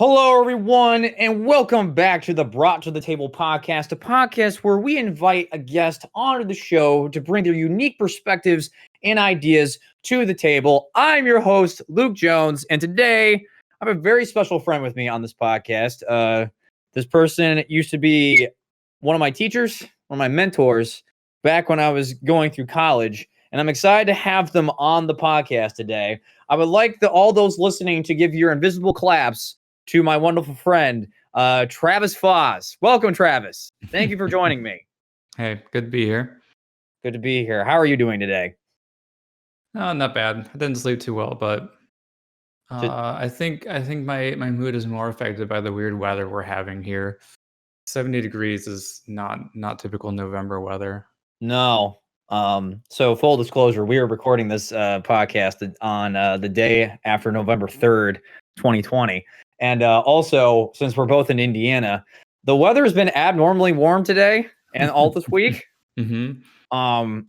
Hello, everyone, and welcome back to the Brought to the Table podcast, a podcast where we invite a guest onto the show to bring their unique perspectives and ideas to the table. I'm your host, Luke Jones, and today I have a very special friend with me on this podcast. This person used to be one of my teachers, one of my mentors back when I was going through college, and I'm excited to have them on the podcast today. I would like all those listening to give your invisible claps to my wonderful friend, Travis Faas. Welcome, Travis. Thank you for joining me. Hey, good to be here. Good to be here. How are you doing today? Not bad. I didn't sleep too well, but I think my mood is more affected by the weird weather we're having here. 70 degrees is not typical November weather. No. So full disclosure, we are recording this podcast on the day after November 3rd, 2020. And also, since we're both in Indiana, the weather has been abnormally warm today and all this week. Mm-hmm.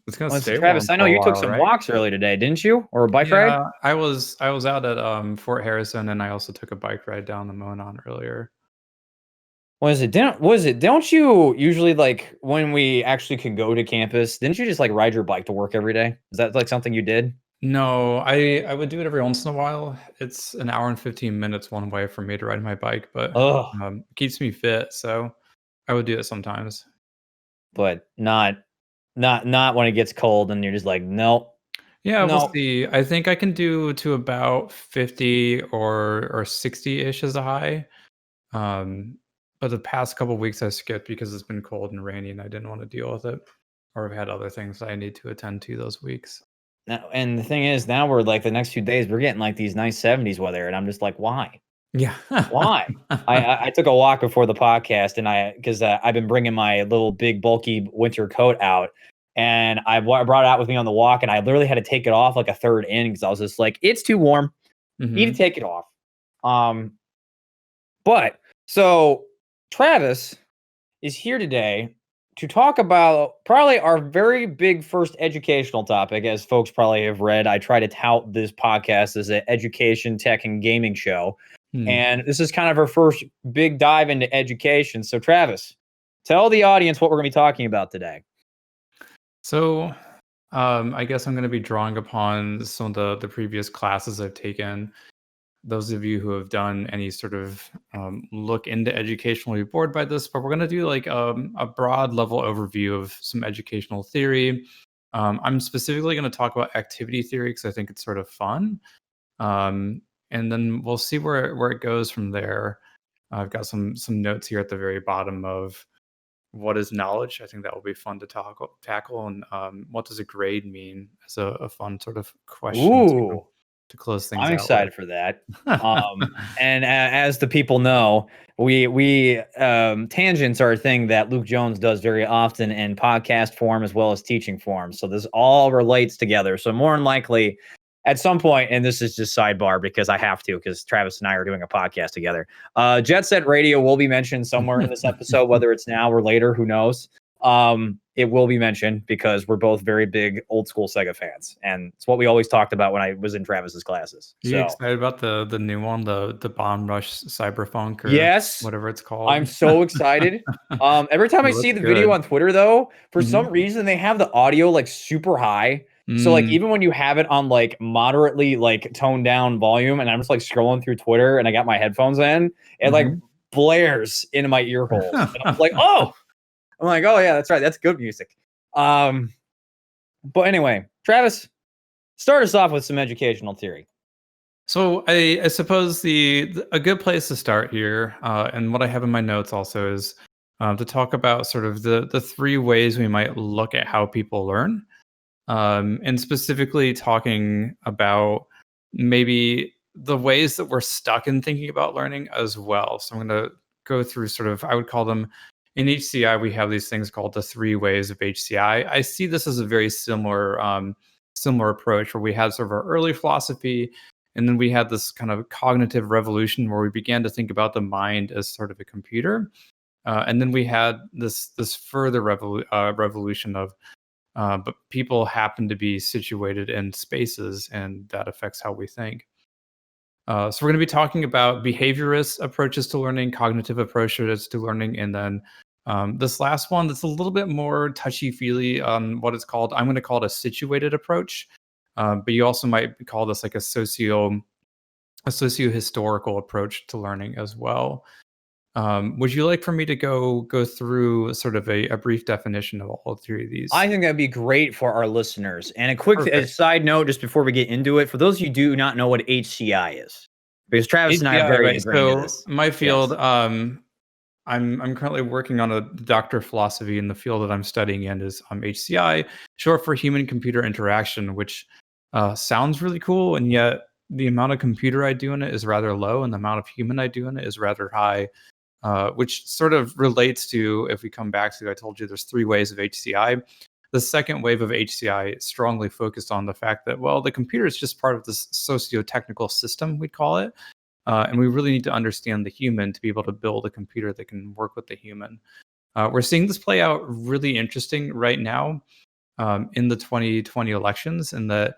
It's gonna stay Travis, warm I know for a you took while, some right? walks earlier today, didn't you? Or a bike ride? I was out at Fort Harrison, and I also took a bike ride down the Monon earlier. Don't you usually, like, when we actually could go to campus, didn't you just like ride your bike to work every day? Is that like something you did? No, I would do it every once in a while. It's an hour and 15 minutes one way for me to ride my bike, but Oh, it keeps me fit, so I would do it sometimes. but not when it gets cold and you're just like, nope, Yeah, we'll nope. see. I think I can do to about 50 or 60-ish as a high. But the past couple weeks I skipped because it's been cold and rainy and I didn't want to deal with it. Or I've had other things that I need to attend to those weeks. Now, and the thing is, now we're like the next few days, we're getting like these nice 70s weather, and I'm just like, why? Yeah. Why? I took a walk before the podcast, and because I've been bringing my little big bulky winter coat out, and I brought it out with me on the walk, and I literally had to take it off like a third in because I was just like, it's too warm. Need to Mhm. take it off. But so Travis is here today to talk about probably our very big first educational topic. As folks probably have read, I try to tout this podcast as an education, tech, and gaming show. Hmm. And this is kind of our first big dive into education. So, Travis, tell the audience what we're going to be talking about today. So, I guess I'm going to be drawing upon some of the previous classes I've taken. Those of you who have done any sort of look into education will be bored by this, but we're going to do like a broad level overview of some educational theory. I'm specifically going to talk about activity theory because I think it's sort of fun. And then we'll see where it goes from there. I've got some notes here at the very bottom of what is knowledge. I think that will be fun to tackle. And what does a grade mean as a fun sort of question Ooh, to close things I'm out with. excited for that. And as the people know, we tangents are a thing that Luke Jones does very often in podcast form as well as teaching form. So this all relates together. So more than likely, at some point, and this is just sidebar because I have to, because Travis and I are doing a podcast together. Jet Set Radio will be mentioned somewhere in this episode, whether it's now or later, who knows. It will be mentioned because we're both very big old school Sega fans, and it's what we always talked about when I was in Travis's classes. You excited about the new one, the Bomb Rush Cyberpunk or Yes, whatever it's called? I'm so excited. Every time It I see looks the video good. on Twitter, though, for some Mhm. reason they have the audio like super high. So like Mm, even when you have it on like moderately like toned down volume, and I'm just like scrolling through Twitter and I got my headphones in, it like mhm. blares into my ear holes. And I'm like, oh yeah, that's right. That's good music. But anyway, Travis, start us off with some educational theory. So I suppose a good place to start here, and what I have in my notes also is to talk about sort of the three ways we might look at how people learn, and specifically talking about maybe the ways that we're stuck in thinking about learning as well. So I'm going to go through sort of, I would call them, in HCI we have these things called the three ways of HCI. I see this as a very similar approach where we had sort of our early philosophy, and then we had this kind of cognitive revolution where we began to think about the mind as sort of a computer. And then we had this further revolution of but people happen to be situated in spaces, and that affects how we think. So we're going to be talking about behaviorist approaches to learning, cognitive approaches to learning, and then this last one that's a little bit more touchy-feely on what it's called. I'm going to call it a situated approach, but you also might call this like a socio-historical approach to learning as well. Would you like for me to go through sort of a brief definition of all three of these? I think that'd be great for our listeners. And a quick Perfect. side note, just before we get into it, for those of you who do not know what HCI is, because Travis and I are HCI, very right? ingrained in So this. my field, Yes. I'm currently working on a doctor of philosophy, and the field that I'm studying in is HCI, short for human computer interaction, which sounds really cool, and yet the amount of computer I do in it is rather low, and the amount of human I do in it is rather high. Which sort of relates to, if we come back to, I told you there's three ways of HCI. The second wave of HCI strongly focused on the fact that, well, the computer is just part of this socio-technical system, we'd call it. And we really need to understand the human to be able to build a computer that can work with the human. We're seeing this play out really interesting right now in the 2020 elections, in that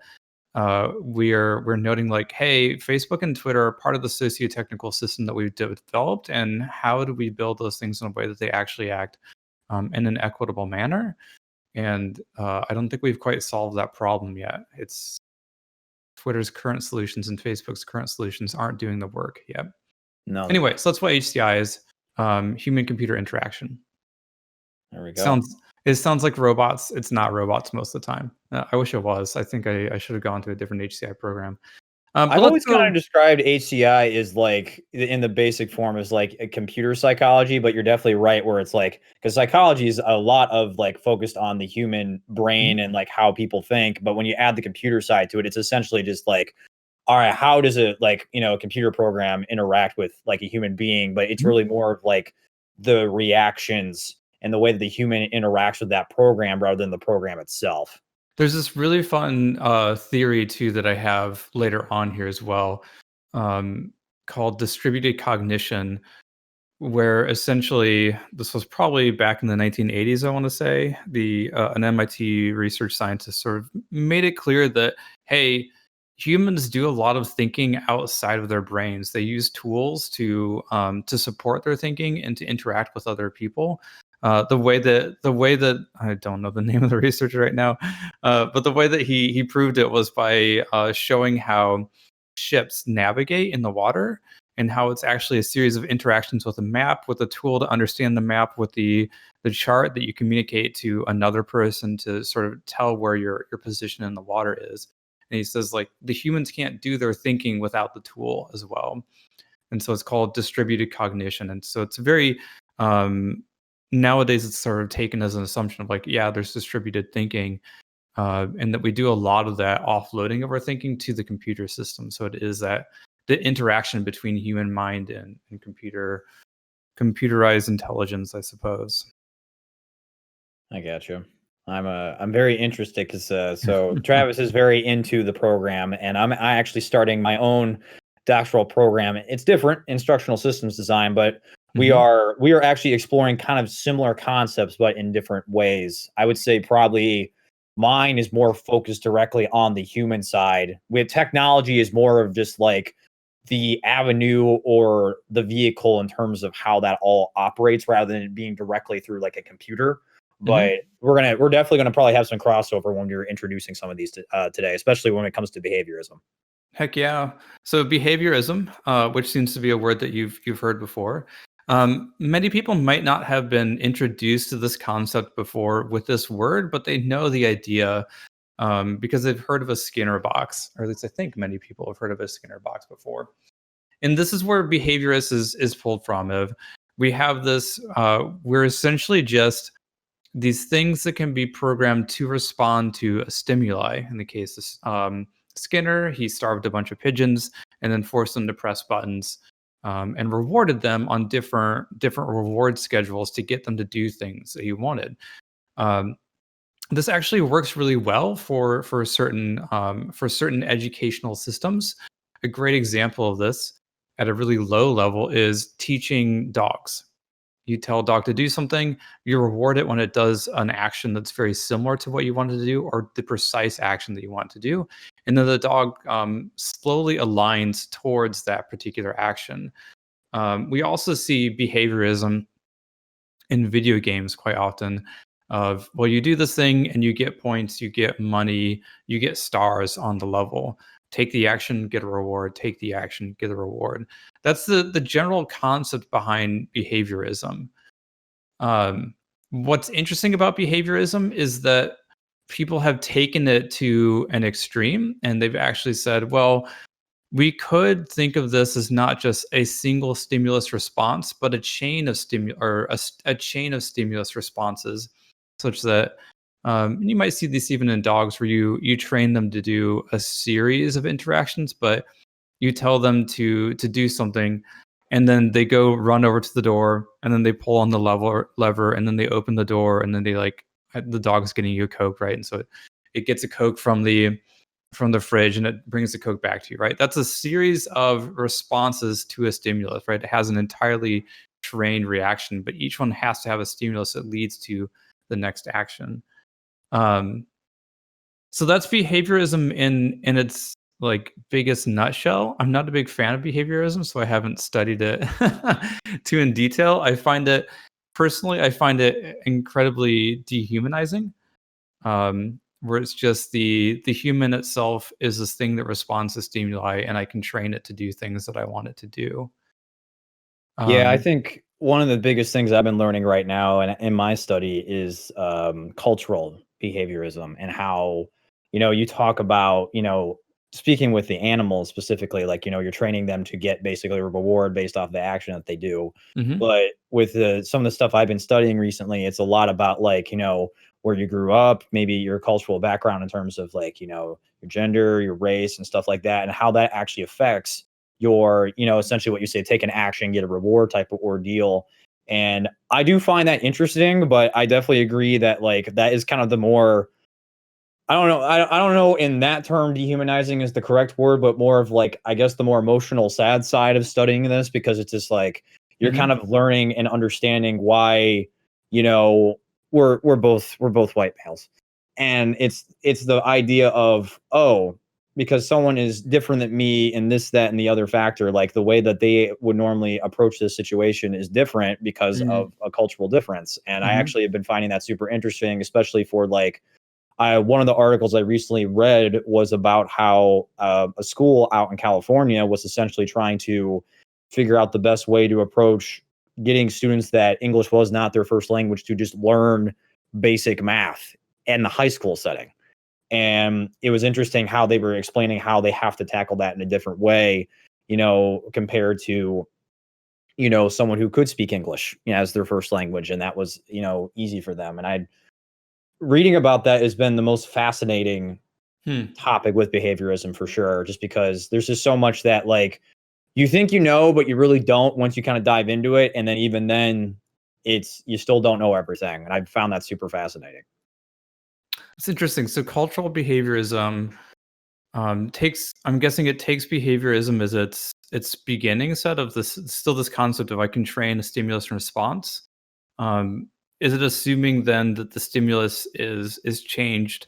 we're noting like, hey, Facebook and Twitter are part of the socio-technical system that we've developed, and how do we build those things in a way that they actually act in an equitable manner? And I don't think we've quite solved that problem yet. It's Twitter's current solutions and Facebook's current solutions aren't doing the work yet. No, they're Anyway, not. so that's what HCI is: human-computer interaction. There we go. It sounds like robots. It's not robots most of the time. I wish it was. I think I should have gone to a different HCI program. But I've let's always kind go. of described HCI as like in the basic form as like a computer psychology, but you're definitely right where it's like because psychology is a lot of like focused on the human Mhm. brain and like how people think. But when you add the computer side to it, it's essentially just like, all right, how does it like, a computer program interact with like a human being? But it's Mhm. really more of like the reactions and the way that the human interacts with that program rather than the program itself. There's this really fun theory too that I have later on here as well, um, called distributed cognition, where essentially this was probably back in the 1980s. I want to say the an MIT research scientist sort of made it clear that, hey, humans do a lot of thinking outside of their brains. They use tools to support their thinking and to interact with other people. The way that I don't know the name of the researcher right now, but the way that he proved it was by showing how ships navigate in the water, and how it's actually a series of interactions with a map, with a tool to understand the map, with the chart that you communicate to another person to sort of tell where your position in the water is. And he says like the humans can't do their thinking without the tool as well. And so it's called distributed cognition. And so it's very um, nowadays it's sort of taken as an assumption of like, yeah, there's distributed thinking, and that we do a lot of that offloading of our thinking to the computer system. So it is that the interaction between human mind and computerized intelligence, I suppose. I got you. I'm very interested because so Travis is very into the program, and I actually starting my own doctoral program. It's different, instructional systems design, but we Hmm. are we are actually exploring kind of similar concepts, but in different ways. I would say probably mine is more focused directly on the human side. With technology is more of just like the avenue or the vehicle in terms of how that all operates rather than it being directly through like a computer. Hmm. But we're definitely gonna probably have some crossover when you're introducing some of these today, especially when it comes to behaviorism. Heck yeah. So behaviorism, which seems to be a word that you've heard before. Many people might not have been introduced to this concept before with this word, but they know the idea because they've heard of a Skinner box, or at least I think many people have heard of a Skinner box before. And this is where behaviorist is pulled from. Of we have this, we're essentially just these things that can be programmed to respond to a stimuli. In the case of Skinner, he starved a bunch of pigeons and then forced them to press buttons, and rewarded them on different reward schedules to get them to do things that he wanted. Um, this actually works really well for certain educational systems. A great example of this at a really low level is teaching dogs. You tell a dog to do something, you reward it when it does an action that's very similar to what you wanted to do or the precise action that you want to do. And then the dog slowly aligns towards that particular action. We also see behaviorism in video games quite often of, well, you do this thing and you get points, you get money, you get stars on the level. Take the action, get a reward. Take the action, get a reward. That's the general concept behind behaviorism. um, what's interesting about behaviorism is that people have taken it to an extreme and they've actually said, well, we could think of this as not just a single stimulus response, but a chain of a chain of stimulus responses, such that you might see this even in dogs, where you train them to do a series of interactions, but you tell them to do something, and then they go run over to the door, and then they pull on the lever, and then they open the door, and then they like the dog's getting you a Coke, right? And so it gets a Coke from the fridge and it brings the Coke back to you, right? That's a series of responses to a stimulus, right? It has an entirely trained reaction, but each one has to have a stimulus that leads to the next action. Um, so that's behaviorism in its like biggest nutshell. I'm not a big fan of behaviorism, so I haven't studied it too in detail. I find it incredibly dehumanizing. Where it's just the human itself is this thing that responds to stimuli, and I can train it to do things that I want it to do. Yeah, I Um, think one of the biggest things I've been learning right now and in my study is cultural behaviorism and how, you talk about, speaking with the animals specifically, like, you're training them to get basically a reward based off the action that they do. mhm, But with some of the stuff I've been studying recently, it's a lot about like, where you grew up, maybe your cultural background in terms of like, your gender, your race and stuff like that, and how that actually affects your, essentially what you say, take an action, get a reward type of ordeal. And I do find that interesting, but I definitely agree that like that is kind of the more, I don't know, I don't know in that term dehumanizing is the correct word, but more of like I guess the more emotional sad side of studying this, because it's just like you're kind mhm, of learning and understanding why, you know, we're both white males. And it's the idea of, oh, because someone is different than me in this, that, and the other factor, like the way that they would normally approach this situation is different because mhm, of a cultural difference. And I mhm, actually have been finding that super interesting, especially for like one of the articles I recently read was about how a school out in California was essentially trying to figure out the best way to approach getting students that English was not their first language to just learn basic math in the high school setting. And it was interesting how they were explaining how they have to tackle that in a different way, compared to, someone who could speak English, as their first language. And that was, easy for them. And I reading about that has been the most fascinating hmm. topic with behaviorism for sure, just because there's just so much that like you think but you really don't once you kind of dive into it. And then even then, it's you still don't know everything. And I found that super fascinating. It's interesting. So cultural behaviorism takes. I'm guessing it takes behaviorism as its beginning set of this. Still, this concept of I can train a stimulus and response. Um, is it assuming then that the stimulus is changed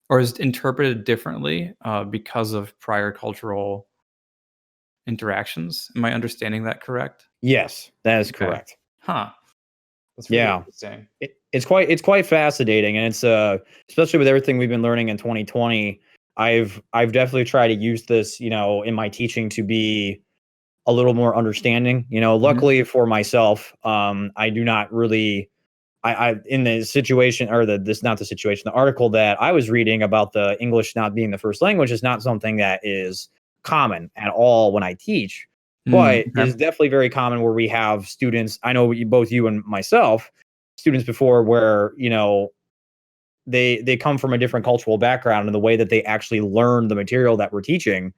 or is interpreted differently because of prior cultural interactions? Am I understanding that correct? Yes, that is Okay. correct. Huh. That's really Yeah. interesting. It's quite fascinating, and it's especially with everything we've been learning in 2020. I've definitely tried to use this, in my teaching to be a little more understanding. Mhm. Luckily for myself, I do not really. I in the situation or this not the situation, the article that I was reading about the English not being the first language is not something that is common at all when I teach, Mm, but okay. is definitely very common where we have students. I know both you and myself, students before where they come from a different cultural background and the way that they actually learn the material that we're teaching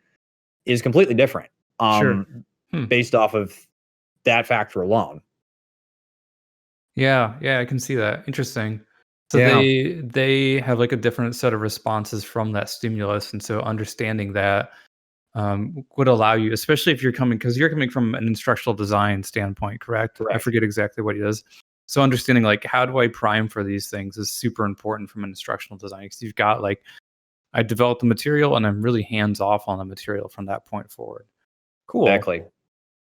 is completely different. Sure. Um, Hmm. based off of that factor alone. Yeah, yeah, I can see that. Interesting. So Yeah. they have like a different set of responses from that stimulus, and so understanding that would allow you, especially if you're coming from an instructional design standpoint, correct? I forget exactly what it is. So understanding like how do I prime for these things is super important from an instructional design, because you've got like, I developed the material and I'm really hands off on the material from that point forward. Cool. Exactly.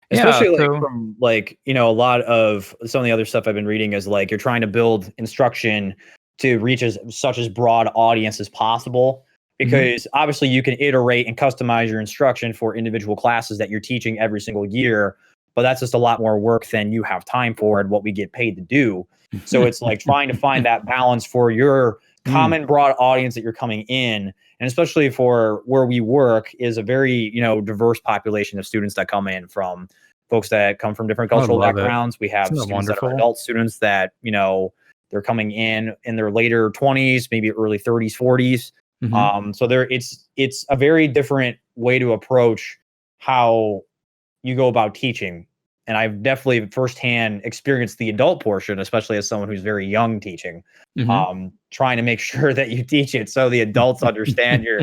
Yeah, Especially like so from like, a lot of some of the other stuff I've been reading is like you're trying to build instruction to reach such as broad audience as possible, because obviously you can iterate and customize your instruction for individual classes that you're teaching every single year, but that's just a lot more work than you have time for and what we get paid to do. So it's like trying to find that balance for your common broad audience that you're coming in. And especially for where we work is a very, diverse population of students that come in, from folks that come from different cultural backgrounds. We have students that are adult students that, they're coming in their later 20s, maybe early 30s, 40s. So it's a very different way to approach how you go about teaching. And I've definitely firsthand experienced the adult portion, especially as someone who's very young teaching, trying to make sure that you teach it so the adults understand your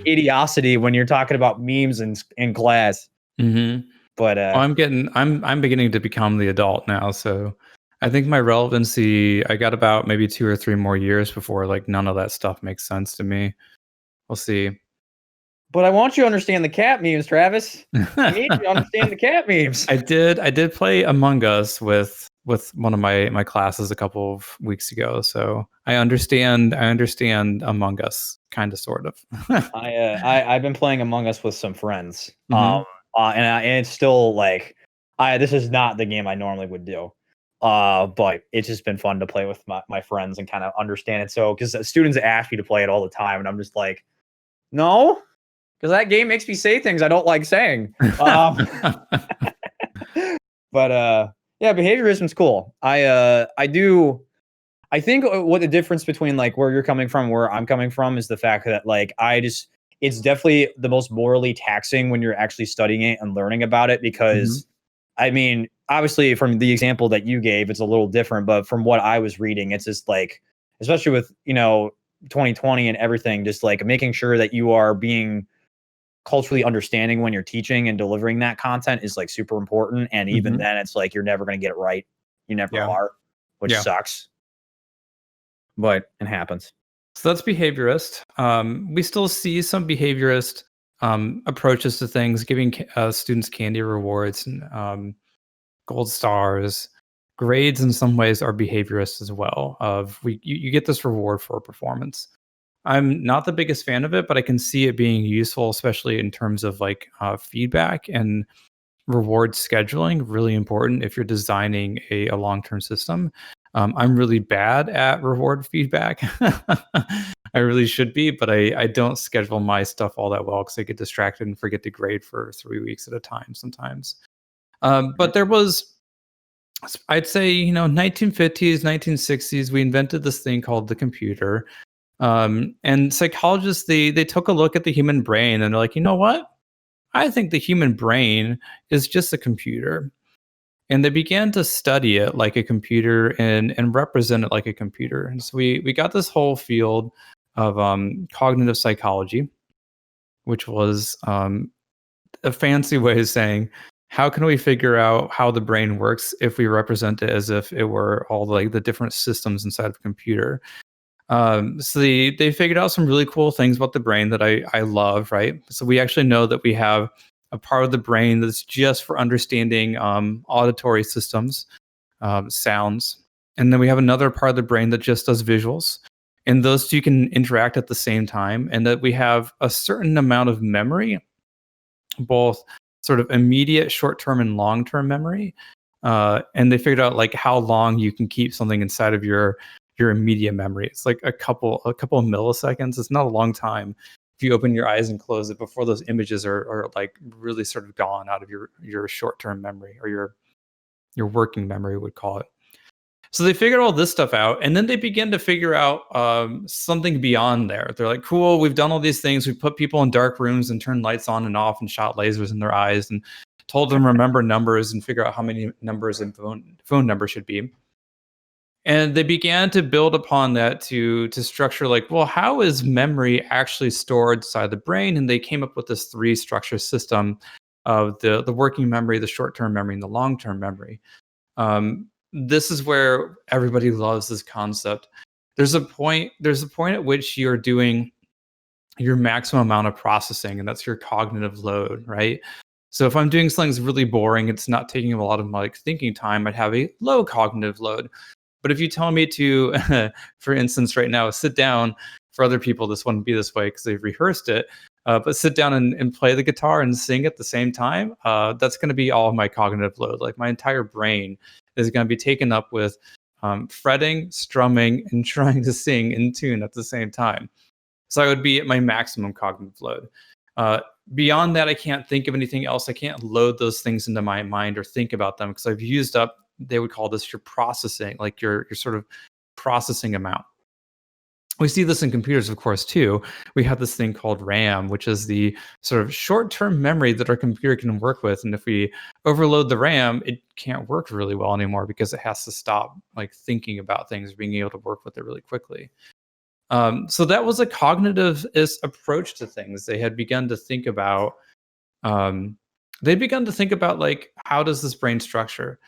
idiocy when you're talking about memes in class. But I'm beginning to become the adult now, so I think my relevancy, I got about maybe 2 or 3 more years before like none of that stuff makes sense to me. We'll see. But I want you to understand the cat memes, Travis. I need you to understand the cat memes. I did play Among Us with one of my classes a couple of weeks ago, so I understand Among Us, kind of, sort of. I've been playing Among Us with some friends, and it's still like, this is not the game I normally would do, but it's just been fun to play with my friends and kind of understand it. So because students ask me to play it all the time, and I'm just like, no. Because that game makes me say things I don't like saying. But yeah, behaviorism is cool. I think what the difference between like where you're coming from, where I'm coming from, is the fact that like it's definitely the most morally taxing when you're actually studying it and learning about it. Because I mean, obviously from the example that you gave, it's a little different, but from what I was reading, it's just like, especially with 2020 and everything, just like making sure that you are being culturally understanding when you're teaching and delivering that content is like super important. And even then it's like, you're never going to get it right. You never are, which sucks, but it happens. So that's behaviorist. We still see some behaviorist approaches to things, giving students candy rewards and gold stars. Grades in some ways are behaviorist as well. You get this reward for performance. I'm not the biggest fan of it, but I can see it being useful, especially in terms of like feedback and reward scheduling. Really important if you're designing a long-term system. I'm really bad at reward feedback. I really should be, but I don't schedule my stuff all that well because I get distracted and forget to grade for 3 weeks at a time sometimes. But there was, I'd say, 1950s, 1960s, we invented this thing called the computer. And psychologists, they took a look at the human brain and they're like, you know what? I think the human brain is just a computer. And they began to study it like a computer and represent it like a computer. And so we got this whole field of cognitive psychology, which was a fancy way of saying, how can we figure out how the brain works if we represent it as if it were all like the different systems inside of a computer? So they figured out some really cool things about the brain that I love, right? So we actually know that we have a part of the brain that's just for understanding auditory systems, sounds. And then we have another part of the brain that just does visuals. And those two can interact at the same time. And that we have a certain amount of memory, both sort of immediate short-term and long-term memory. And they figured out like how long you can keep something inside of your immediate memory. It's like a couple of milliseconds. It's not a long time if you open your eyes and close it before those images are like really sort of gone out of your short-term memory, or your working memory would call it. So they figured all this stuff out, and then they began to figure out something beyond there. They're like, cool, we've done all these things. We've put people in dark rooms and turned lights on and off and shot lasers in their eyes and told them remember numbers and figure out how many numbers and phone number should be. And they began to build upon that to structure like, well, how is memory actually stored inside the brain? And they came up with this three structure system of the working memory, the short-term memory, and the long-term memory. This is where everybody loves this concept. There's a point at which you're doing your maximum amount of processing, and that's your cognitive load, right? So if I'm doing something that's really boring, it's not taking a lot of my thinking time, I'd have a low cognitive load. But if you tell me to, for instance, right now, sit down, for other people, this wouldn't be this way because they've rehearsed it, but sit down and play the guitar and sing at the same time, that's going to be all of my cognitive load. Like my entire brain is going to be taken up with fretting, strumming, and trying to sing in tune at the same time. So I would be at my maximum cognitive load. Beyond that, I can't think of anything else. I can't load those things into my mind or think about them because I've used up, they would call this your processing, like your sort of processing amount. We see this in computers, of course, too. We have this thing called RAM, which is the sort of short-term memory that our computer can work with. And if we overload the RAM, it can't work really well anymore because it has to stop like thinking about things, being able to work with it really quickly. So that was a cognitive approach to things. They had begun to think about, like, how does this brain structure?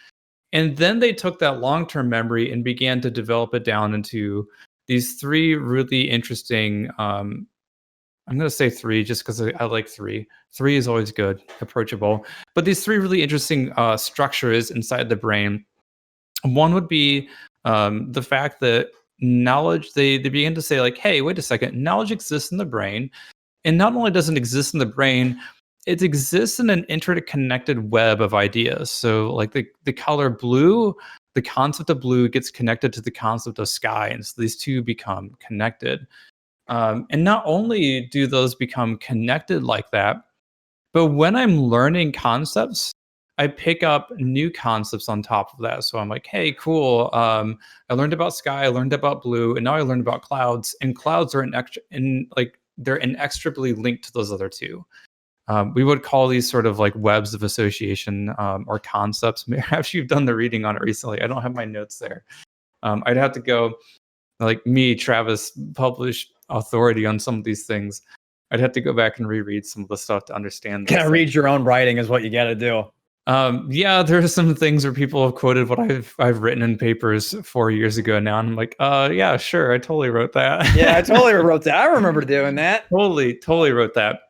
And then they took that long-term memory and began to develop it down into these three really interesting, I'm going to say three just because I like three. Three is always good, approachable. But these three really interesting structures inside the brain. One would be the fact that knowledge, they begin to say like, hey, wait a second, knowledge exists in the brain. And not only does it exist in the brain, it exists in an interconnected web of ideas. So like the color blue, the concept of blue gets connected to the concept of sky. And so these two become connected. And not only do those become connected like that, but when I'm learning concepts, I pick up new concepts on top of that. So I'm like, hey, cool. I learned about sky, I learned about blue, and now I learned about clouds. And clouds are they're inextricably linked to those other two. We would call these sort of like webs of association or concepts. Perhaps you've done the reading on it recently. I don't have my notes there. I'd have to go, like me, Travis, published authority on some of these things. I'd have to go back and reread some of the stuff to understand. Gotta read your own writing is what you gotta do. Yeah, there are some things where people have quoted what I've written in papers 4 years ago now, and I'm like, yeah, sure, I totally wrote that. Yeah, I totally wrote that. I remember doing that. Totally wrote that.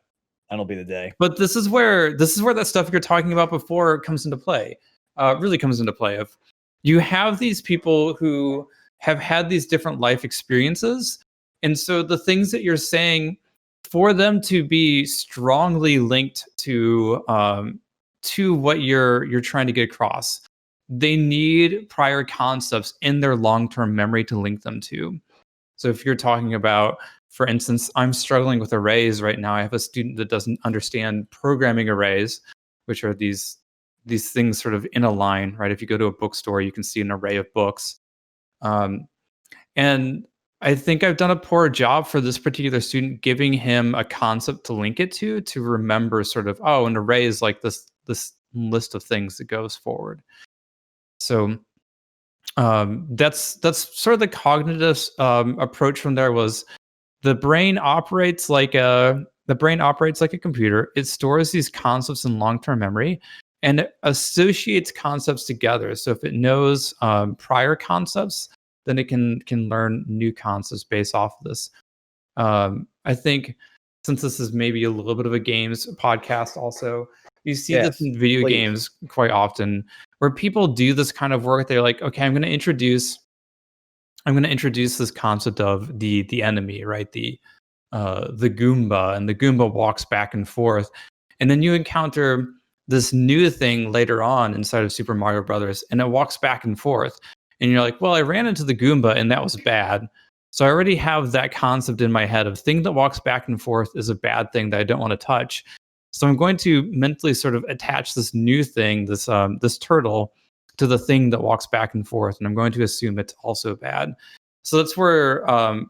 That'll be the day. But this is where that stuff you're talking about before comes into play. Really comes into play. Of you have these people who have had these different life experiences, and so the things that you're saying, for them to be strongly linked to what you're trying to get across, they need prior concepts in their long-term memory to link them to. So if you're talking about, for instance, I'm struggling with arrays right now. I have a student that doesn't understand programming arrays, which are these things sort of in a line, right? If you go to a bookstore, you can see an array of books. And I think I've done a poor job for this particular student, giving him a concept to link it to remember sort of, oh, an array is like this list of things that goes forward. So that's sort of the cognitive approach from there. Was the brain operates like a computer. It stores these concepts in long-term memory and it associates concepts together. So if it knows prior concepts, then it can learn new concepts based off of this. I think since this is maybe a little bit of a games podcast also, you see this in video games quite often where people do this kind of work. They're like, okay, I'm going to introduce this concept of the enemy, right? The Goomba, and the Goomba walks back and forth. And then you encounter this new thing later on inside of Super Mario Brothers, and it walks back and forth. And you're like, well, I ran into the Goomba and that was bad. So I already have that concept in my head of thing that walks back and forth is a bad thing that I don't want to touch. So I'm going to mentally sort of attach this new thing, this turtle, to the thing that walks back and forth, and I'm going to assume it's also bad. So that's where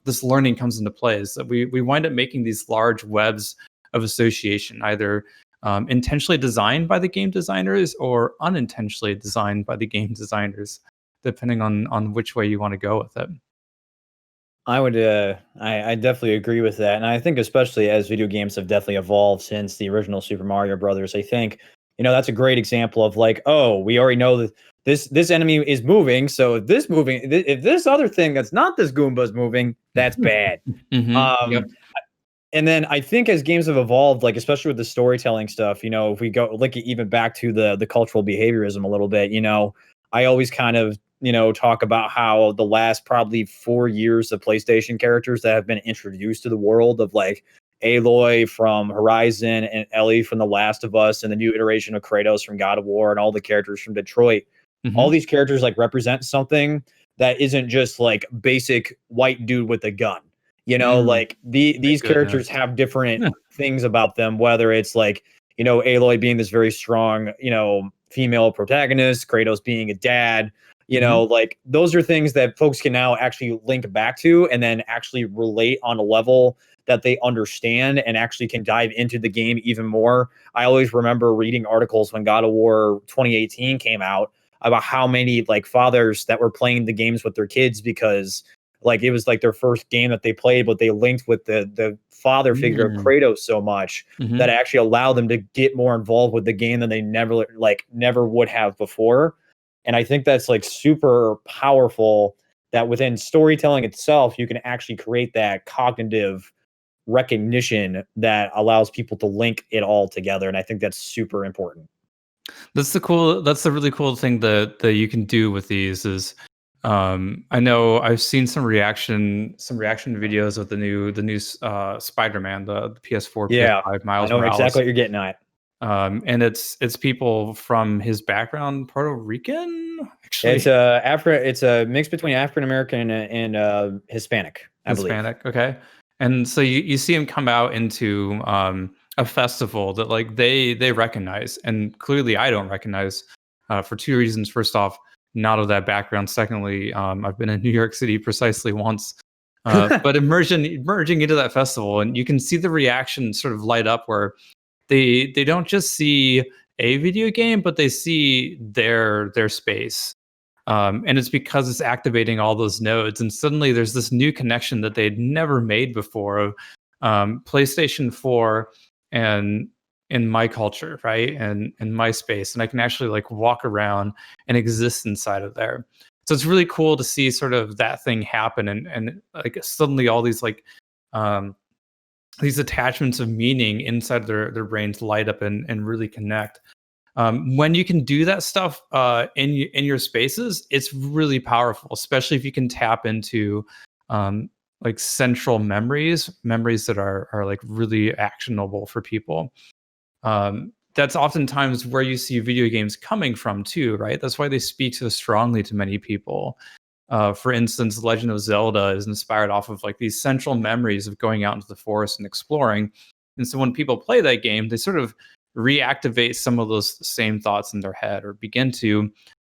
this learning comes into play, is that we wind up making these large webs of association, either intentionally designed by the game designers or unintentionally designed by the game designers, depending on which way you want to go with it. I would, I definitely agree with that, and I think especially as video games have definitely evolved since the original Super Mario Brothers, I think, that's a great example of like, oh, we already know that this enemy is moving, so if this other thing that's not this Goomba is moving, that's bad. Yep. Um, and then I think as games have evolved, like especially with the storytelling stuff, if we go like even back to the cultural behaviorism a little bit, I always kind of talk about how the last probably 4 years of PlayStation characters that have been introduced to the world of like Aloy from Horizon and Ellie from The Last of Us and the new iteration of Kratos from God of War and all the characters from Detroit. All these characters like represent something that isn't just like basic white dude with a gun. Like My these characters goodness. have different things about them, whether it's like, Aloy being this very strong, female protagonist, Kratos being a dad, like those are things that folks can now actually link back to and then actually relate on a level that they understand and actually can dive into the game even more. I always remember reading articles when God of War 2018 came out about how many like fathers that were playing the games with their kids because like it was like their first game that they played, but they linked with the father figure of Mm. Kratos so much that Mhm. actually allowed them to get more involved with the game than they never would have before. And I think that's like super powerful that within storytelling itself, you can actually create that cognitive recognition that allows people to link it all together. And I think that's super important. That's the really cool thing that you can do with these is I know I've seen some reaction videos of the new Spider-Man, the PS4, Yeah, PS5 I Miles know exactly Morales. what you're getting at. And it's people from his background, Puerto Rican, It's actually. a it's a mix between African American and Hispanic, I believe. Hispanic, okay. And so you see him come out into a festival that like they recognize, and clearly I don't recognize for two reasons. First off, not of that background. Secondly, I've been in New York City precisely once. But emerging into that festival, and you can see the reaction sort of light up where they don't just see a video game, but they see their space. And it's because it's activating all those nodes, and suddenly there's this new connection that they'd never made before of PlayStation 4 and in my culture, right, and in my space, and I can actually like walk around and exist inside of there. So it's really cool to see sort of that thing happen, and like suddenly all um, these attachments of meaning inside their brains light up and really connect. When you can do that stuff in your spaces, it's really powerful, especially if you can tap into like central memories that are like really actionable for people. That's oftentimes where you see video games coming from too, right? That's why they speak so strongly to many people. For instance, Legend of Zelda is inspired off of like these central memories of going out into the forest and exploring. And so when people play that game, they sort of reactivate some of those same thoughts in their head, or begin to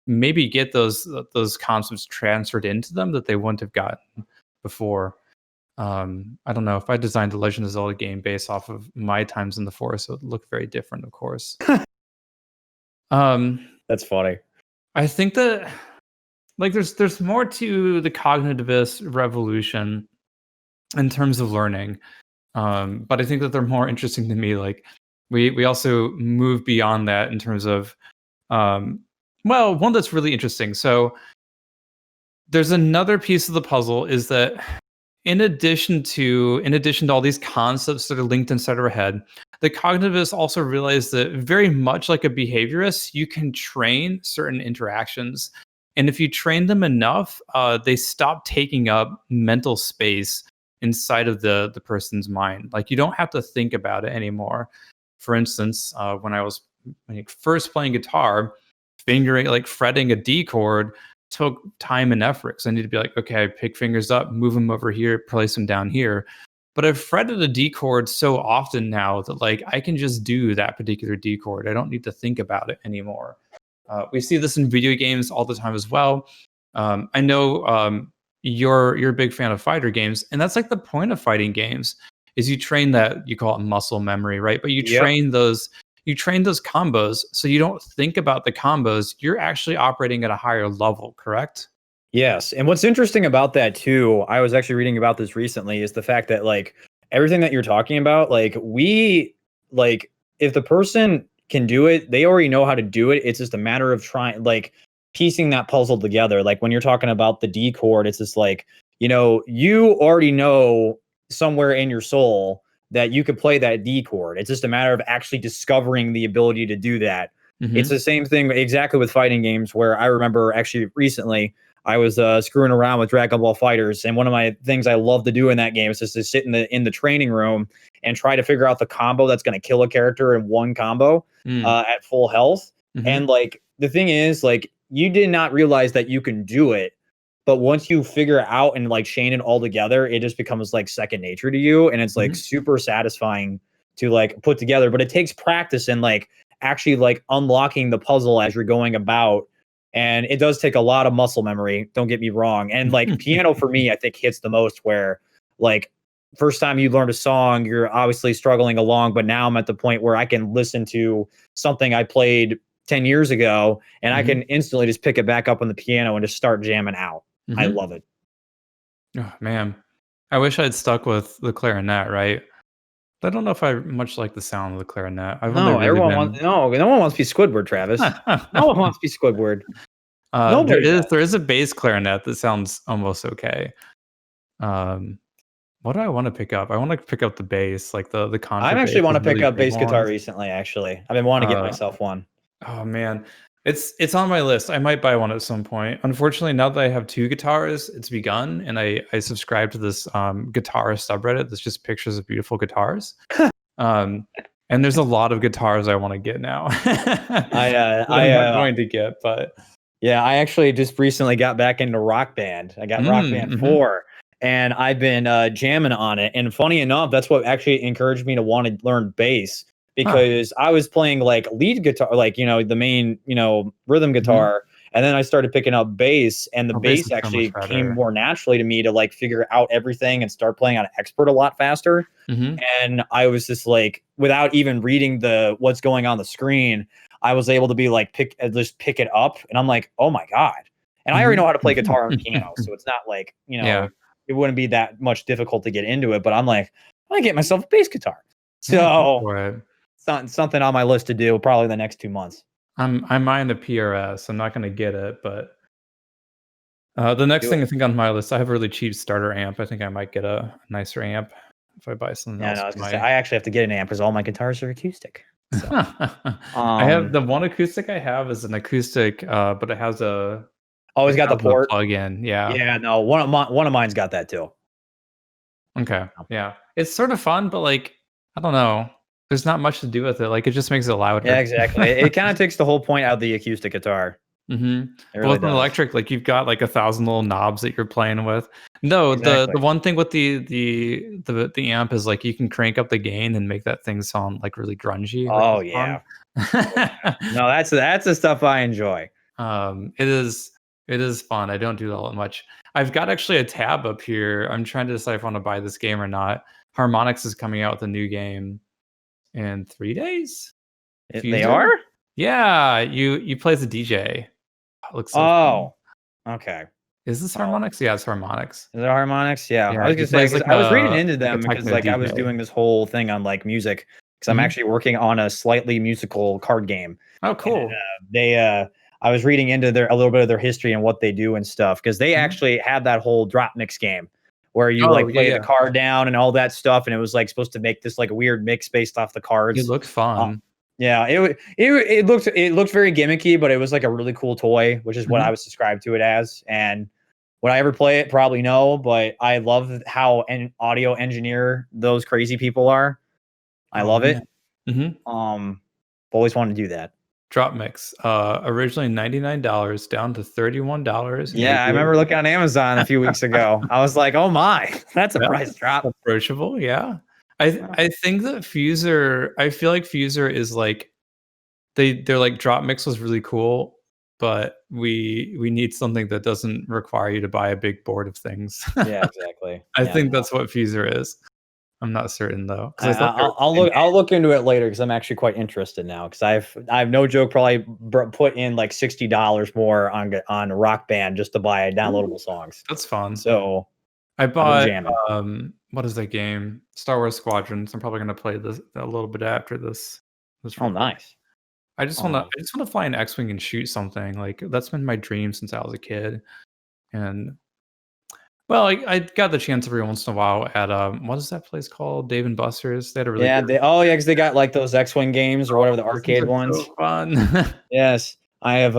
maybe get those concepts transferred into them that they wouldn't have gotten before. I don't know if I designed a Legend of Zelda game based off of my times in the forest, it would look very different, of course. Um, That's funny. I think that like there's more to the cognitivist revolution in terms of learning, but I think that they're more interesting to me. Like we also move beyond that in terms of um, well, one that's really interesting. So there's another piece of the puzzle is that in addition to all these concepts that are linked inside our head, the cognitivists also realize that very much like a behaviorist, you can train certain interactions, and if you train them enough, they stop taking up mental space inside of the person's mind. Like you don't have to think about it anymore. For instance, when I was like, first playing guitar, fingering like fretting a D chord took time and effort. So I need to be like, okay, pick fingers up, move them over here, place them down here. But I've fretted a D chord so often now that like I can just do that particular D chord. I don't need to think about it anymore. We see this in video games all the time as well. I know you're a big fan of fighter games, and that's like the point of fighting games is you train that, you call it muscle memory, right? But you Yep. train you train those combos so you don't think about the combos. You're actually operating at a higher level, correct? Yes, and what's interesting about that too, I was actually reading about this recently, is the fact that like everything that you're talking about, like if the person can do it, they already know how to do it. It's just a matter of trying like piecing that puzzle together. Like when you're talking about the D chord, it's just like, you already know somewhere in your soul that you could play that D chord. It's just a matter of actually discovering the ability to do that. It's Mm-hmm. the same thing exactly with fighting games where I remember actually recently I was screwing around with Dragon Ball Fighters, and one of my things I love to do in that game is just to sit in the training room and try to figure out the combo that's going to kill a character in one combo Mm. at full health. Mm-hmm. And like the thing is, like you did not realize that you can do it, but once you figure it out and like chain it all together, it just becomes like second nature to you, and it's like Mm-hmm. super satisfying to like put together. But it takes practice and like actually like unlocking the puzzle as you're going about, and it does take a lot of muscle memory, don't get me wrong. And like piano for me, I think hits the most where like first time you learned a song, you're obviously struggling along, but now I'm at the point where I can listen to something I played 10 years ago and I Mm-hmm. can instantly just pick it back up on the piano and just start jamming out. I Mm-hmm. love it. Oh, man. I wish I'd stuck with the clarinet, right? I don't know if I much like the sound of the clarinet. I've only No, really everyone wants been no one wants to be Squidward, Travis. No one wants to be Squidward. there Nobody is does. there is a bass clarinet that sounds almost okay. Um, what do I want to pick up? I want to pick up the bass, like the I've contrabass, actually want those to pick really up big bass guitar ones. recently, actually. I've been wanting to get Uh, myself one. oh man, it's on my list. I might buy one at some point. Unfortunately, now that I have two guitars, it's begun, and I subscribe to this guitar subreddit that's just pictures of beautiful guitars. Um, and there's a lot of guitars I want to get now I that I I'm not going to get, but Yeah, I actually just recently got back into Rock Band. I got Rock Band mhm. 4 and I've been jamming on it. And funny enough, that's what actually encouraged me to want to learn bass Huh. because I was playing like lead guitar, like, the main, rhythm Mhm. guitar. And then I started picking up bass, and the Oh, bass bass is so much actually came better. more naturally to me to like figure out everything and start playing on expert a lot faster. Mhm. And I was just like, without even reading the what's going on the screen, I was able to be like just pick it up, and I'm like, oh my god! And I already Mhm. know how to play guitar and piano, so it's not like Yeah. it wouldn't be that much difficult to get into it. But I'm like, I get myself a bass guitar, Yeah, go so for it. something on my list to do probably the next 2 months. I'm eyeing the PRS. I'm not gonna get it, but, the next Do thing it. I think on my list, I have a really cheap starter amp. I think I might get a nicer amp if I buy something Yeah, else no, I was for gonna say my I actually have to get an amp because all my guitars are acoustic. So, I have um, the one acoustic I have is an acoustic, but always it got the has a port. plug-in, yeah. Yeah, no, one of mine's got that too. Okay, yeah. It's sort of fun, but, like, I don't know. There's not much to do with it, like, it just makes it Yeah, louder. exactly. It kind of takes the whole point out of the acoustic guitar. Mhm. It But really with an does. electric, like, you've got, like, 1,000 little knobs that you're playing with. No, the Exactly. one thing with the amp is, like, you can crank up the gain and make that thing sound, like, really grungy, which Oh, is fun. yeah. Oh, yeah. No, that's the stuff I enjoy. It is fun. I don't do that all much. I've got actually a tab up here. I'm trying to decide if I wanna buy this game or not. Harmonix is coming out with a new game in 3 days? They Fuser? are? Yeah, you play as a DJ. It looks so fun. Oh, okay. Is this Well, Harmonix? Yeah, it's Harmonix. is it harmonics? Yeah, I Yeah, was he gonna say plays because I was reading into like a them because techno like I was DJ. doing this whole thing on like music because I'm Mhm. actually working on a slightly musical card game, Oh, and cool. they I was reading into their a little bit of their history and what they do and stuff because they Mhm. actually had that whole drop mix game where you Oh, like yeah, play the yeah. card down and all that stuff, and it was like supposed to make this like weird mix based off the It cards. looks Uh, fun. yeah, it looked very gimmicky, but it was like a really cool toy, which is what I Mhm. was subscribed to it as. And would I ever play it? Probably no, but I love how an audio engineer those crazy people are. I Oh, love man. it. Mhm. Um, always wanted to do that. Drop Mix, originally $99 down to Yeah, I remember 31.88. looking on Amazon a few weeks ago. I was like, "Oh my, that's a Yeah, price drop." approachable, yeah. I think that Fuser I feel like Fuser is like they're like Drop Mix was really cool, but we need something that doesn't require you to buy a big board of things. Yeah, exactly. I Yeah, think that's what Fuser is. I'm not certain though, because I thought they were I'll the same I'll look into it later because I'm actually quite interested now because I've no joke probably put in like $60 more on Rock Band just to buy game. downloadable Ooh, songs. that's fun. So I I've been bought, jamming. what is that game? Star Wars Squadrons. I'm probably gonna play this a little bit after this Oh, recording. nice. I just wanna fly an X-wing and shoot something, like, that's been my dream since I was a kid, and well, I got the chance every once in a while at, what is that place called? Dave& and Buster's. They had a really Yeah, good. yeah, because they got like those X-Wing games or whatever, the Those things arcade are so ones. fun. Yes. I have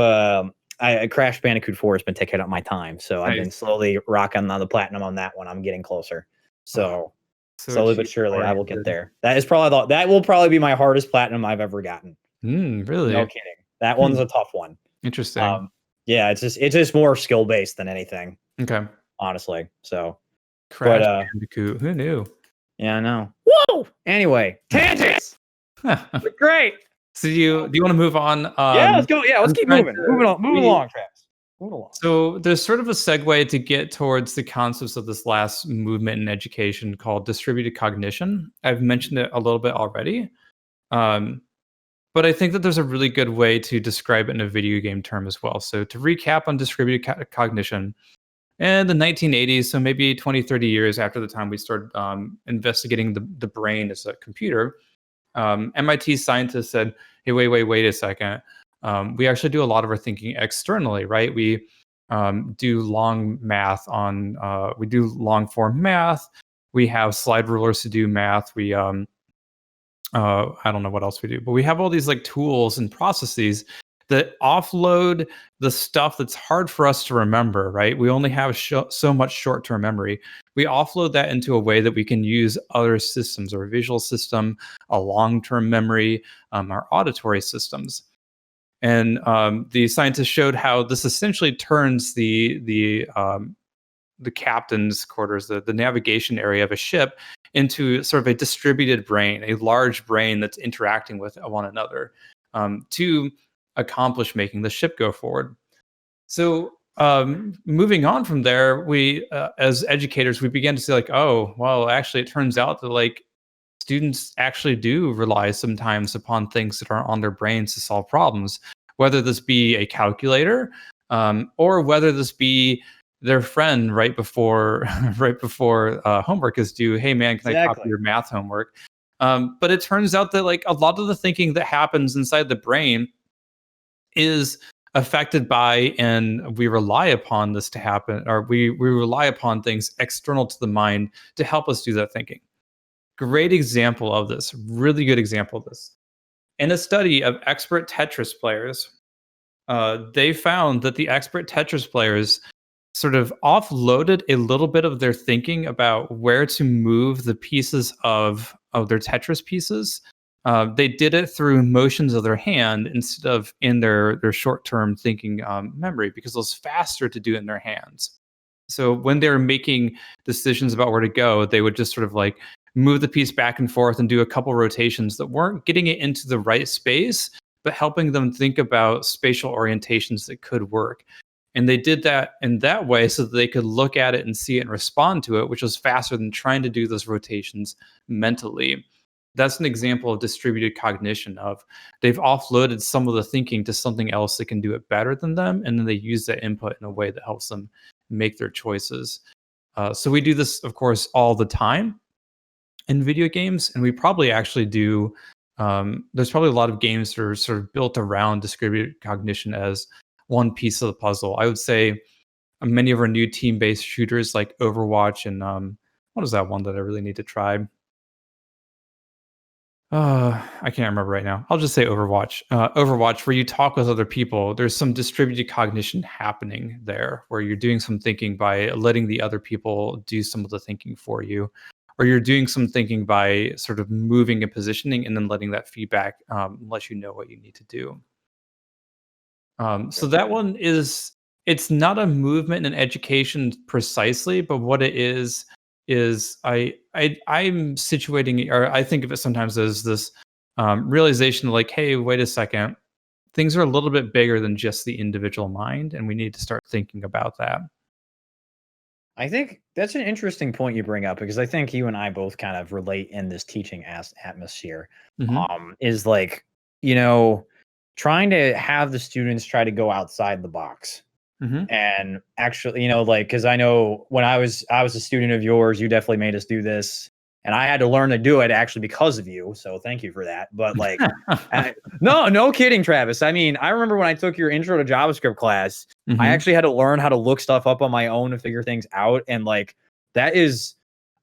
Crash Bandicoot 4 has been taking up my time. So I've been Nice. slowly rocking on the platinum on that one. I'm getting closer. Oh, So so slowly but surely I will get achievement-oriented. there. That will probably be my hardest platinum I've ever gotten. No Really? kidding. That Hmm, one's a tough one. interesting. Um, yeah, it's just more skill based than anything, Okay. honestly. So, but Crash Bandicoot, who knew? yeah, I know. Whoa. Anyway, tangents. But great. So do you wanna move on? Yeah, let's go. Yeah, let's I'm keep trying moving. to Moving along, Travis. Moving along. so there's sort of a segue to get towards the concepts of this last movement in education called distributed cognition. I've mentioned it a little bit already, um, but I think that there's a really good way to describe it in a video game term as well. So to recap on distributed cognition, in the 1980s, so maybe 20, 30 years after the time we started investigating the brain as a computer, MIT scientists said, "Hey, wait a second. We actually do a lot of our thinking externally, right? We do long math on, we do long form math. We have slide rulers to do math. We I don't know what else we do, but we have all these like tools and processes that offload the stuff that's hard for us to remember, right? We only have so much short-term memory. We offload that into a way that we can use other systems, our visual system, a long-term memory, our auditory systems. And the scientists showed how this essentially turns the captain's quarters, the navigation area of a ship, into sort of a distributed brain, a large brain that's interacting with one another to accomplish making the ship go forward. So moving on from there, we as educators, we began to see like, oh, well, actually, it turns out that like students actually do rely sometimes upon things that are on their brains to solve problems, whether this be a calculator or whether this be their friend right before right before homework is due. Hey man, can I copy Exactly. your math homework? But it turns out that like a lot of the thinking that happens inside the brain is affected by and we rely upon this to happen, or we rely upon things external to the mind to help us do that thinking. Great example of this, really good example of this. In a study of expert Tetris players, they found that the expert Tetris players sort of offloaded a little bit of their thinking about where to move the pieces of their Tetris pieces. They did it through motions of their hand instead of in their short term thinking memory because it was faster to do it in their hands. So when they're making decisions about where to go, they would just sort of like move the piece back and forth and do a couple rotations that weren't getting it into the right space, but helping them think about spatial orientations that could work. And they did that in that way so that they could look at it and see it and respond to it, which was faster than trying to do those rotations mentally. That's an example of distributed cognition of they've offloaded some of the thinking to something else that can do it better than them, and then they use that input in a way that helps them make their choices. So we do this, of course, all the time in video games, and we probably actually do. There's probably a lot of games that are sort of built around distributed cognition as one piece of the puzzle. I would say many of our new team-based shooters like Overwatch and what is that one that I really need to try? I can't remember right now. I'll just say Overwatch. Overwatch, where you talk with other people, there's some distributed cognition happening there, where you're doing some thinking by letting the other people do some of the thinking for you, or you're doing some thinking by sort of moving and positioning, and then letting that feedback let you know what you need to do. So that one is it's not a movement in education precisely, but what it is I'm situating or I think of it sometimes as this realization like, hey, wait a second, things are a little bit bigger than just the individual mind, and we need to start thinking about that. I think that's an interesting point you bring up because I think you and I both kind of relate in this teaching atmosphere. Hmm. Is like, you know, trying to have the students try to go outside the box. Hmm. And actually, like, because I know when I was a student of yours, you definitely made us do this, and I had to learn to do it actually because of you. So thank you for that. But like, no, no kidding, Travis. I mean, I remember when I took your intro to JavaScript class, I Hmm. actually had to learn how to look stuff up on my own to figure things out, and like that is.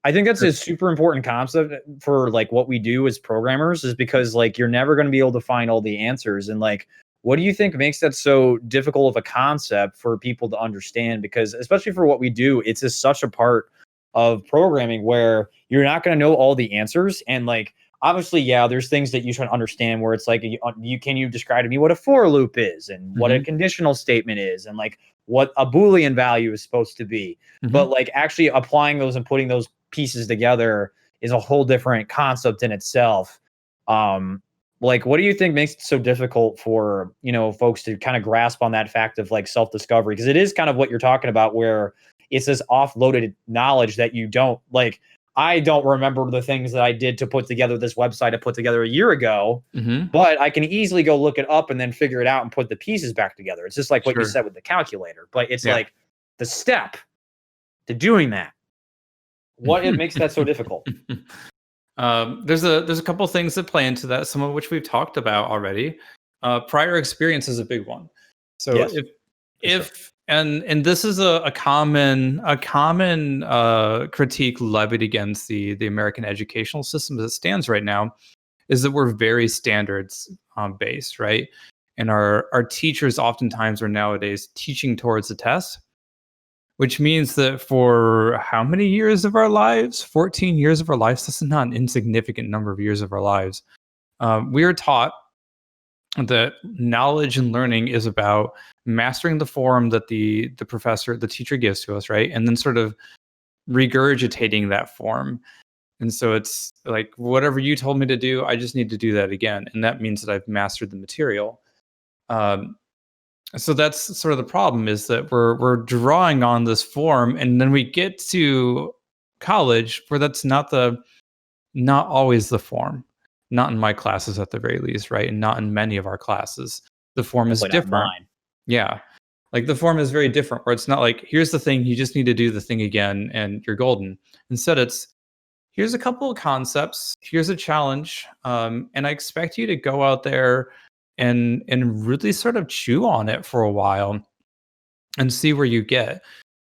I think that's a super important concept for like what we do as programmers is because like you're never going to be able to find all the answers and like what do you think makes that so difficult of a concept for people to understand? Because especially for what we do, it's just such a part of programming where you're not going to know all the answers. And like, obviously, yeah, there's things that you should understand where it's like, you describe to me what a for loop is and what a Hmm. conditional statement is and like what a Boolean value is supposed to be. Hmm. But like actually applying those and putting those pieces together is a whole different concept in itself. Um, like what do you think makes it so difficult for folks to kind of grasp on that fact of like self-discovery because it is kind of what you're talking about where it's this offloaded knowledge that you don't like. I don't remember the things that I did to put together this website I put together a year ago, Hmm. but I can easily go look it up and then figure it out and put the pieces back together. It's just like what you Sure. said with the calculator, but it's Yeah. like the step to doing that, what it makes that so difficult. There's a couple things that play into that, some of which we've talked about already. Prior experience is a big one. So Yes, for sure. if and this is a common critique levied against the American educational system as it stands right now is that we're very standards based, right? And our teachers oftentimes are nowadays teaching towards the test, which means that for how many years of our lives? 14 years of our lives. That's not an insignificant number of years of our lives. We are taught that knowledge and learning is about mastering the form that the professor, the teacher gives to us, right? And then sort of regurgitating that form. And so it's like whatever you told me to do, I just need to do that again. And that means that I've mastered the material. Um, so that's sort of the problem is that we're drawing on this form and then we get to college where that's not always the form, not in my classes at the very least, right? And not in many of our classes. The form is Definitely not different. mine. Yeah, like the form is very different where it's not like here's the thing, you just need to do the thing again and you're golden. Instead it's here's a couple of concepts, here's a challenge, and I expect you to go out there and really sort of chew on it for a while and see where you get.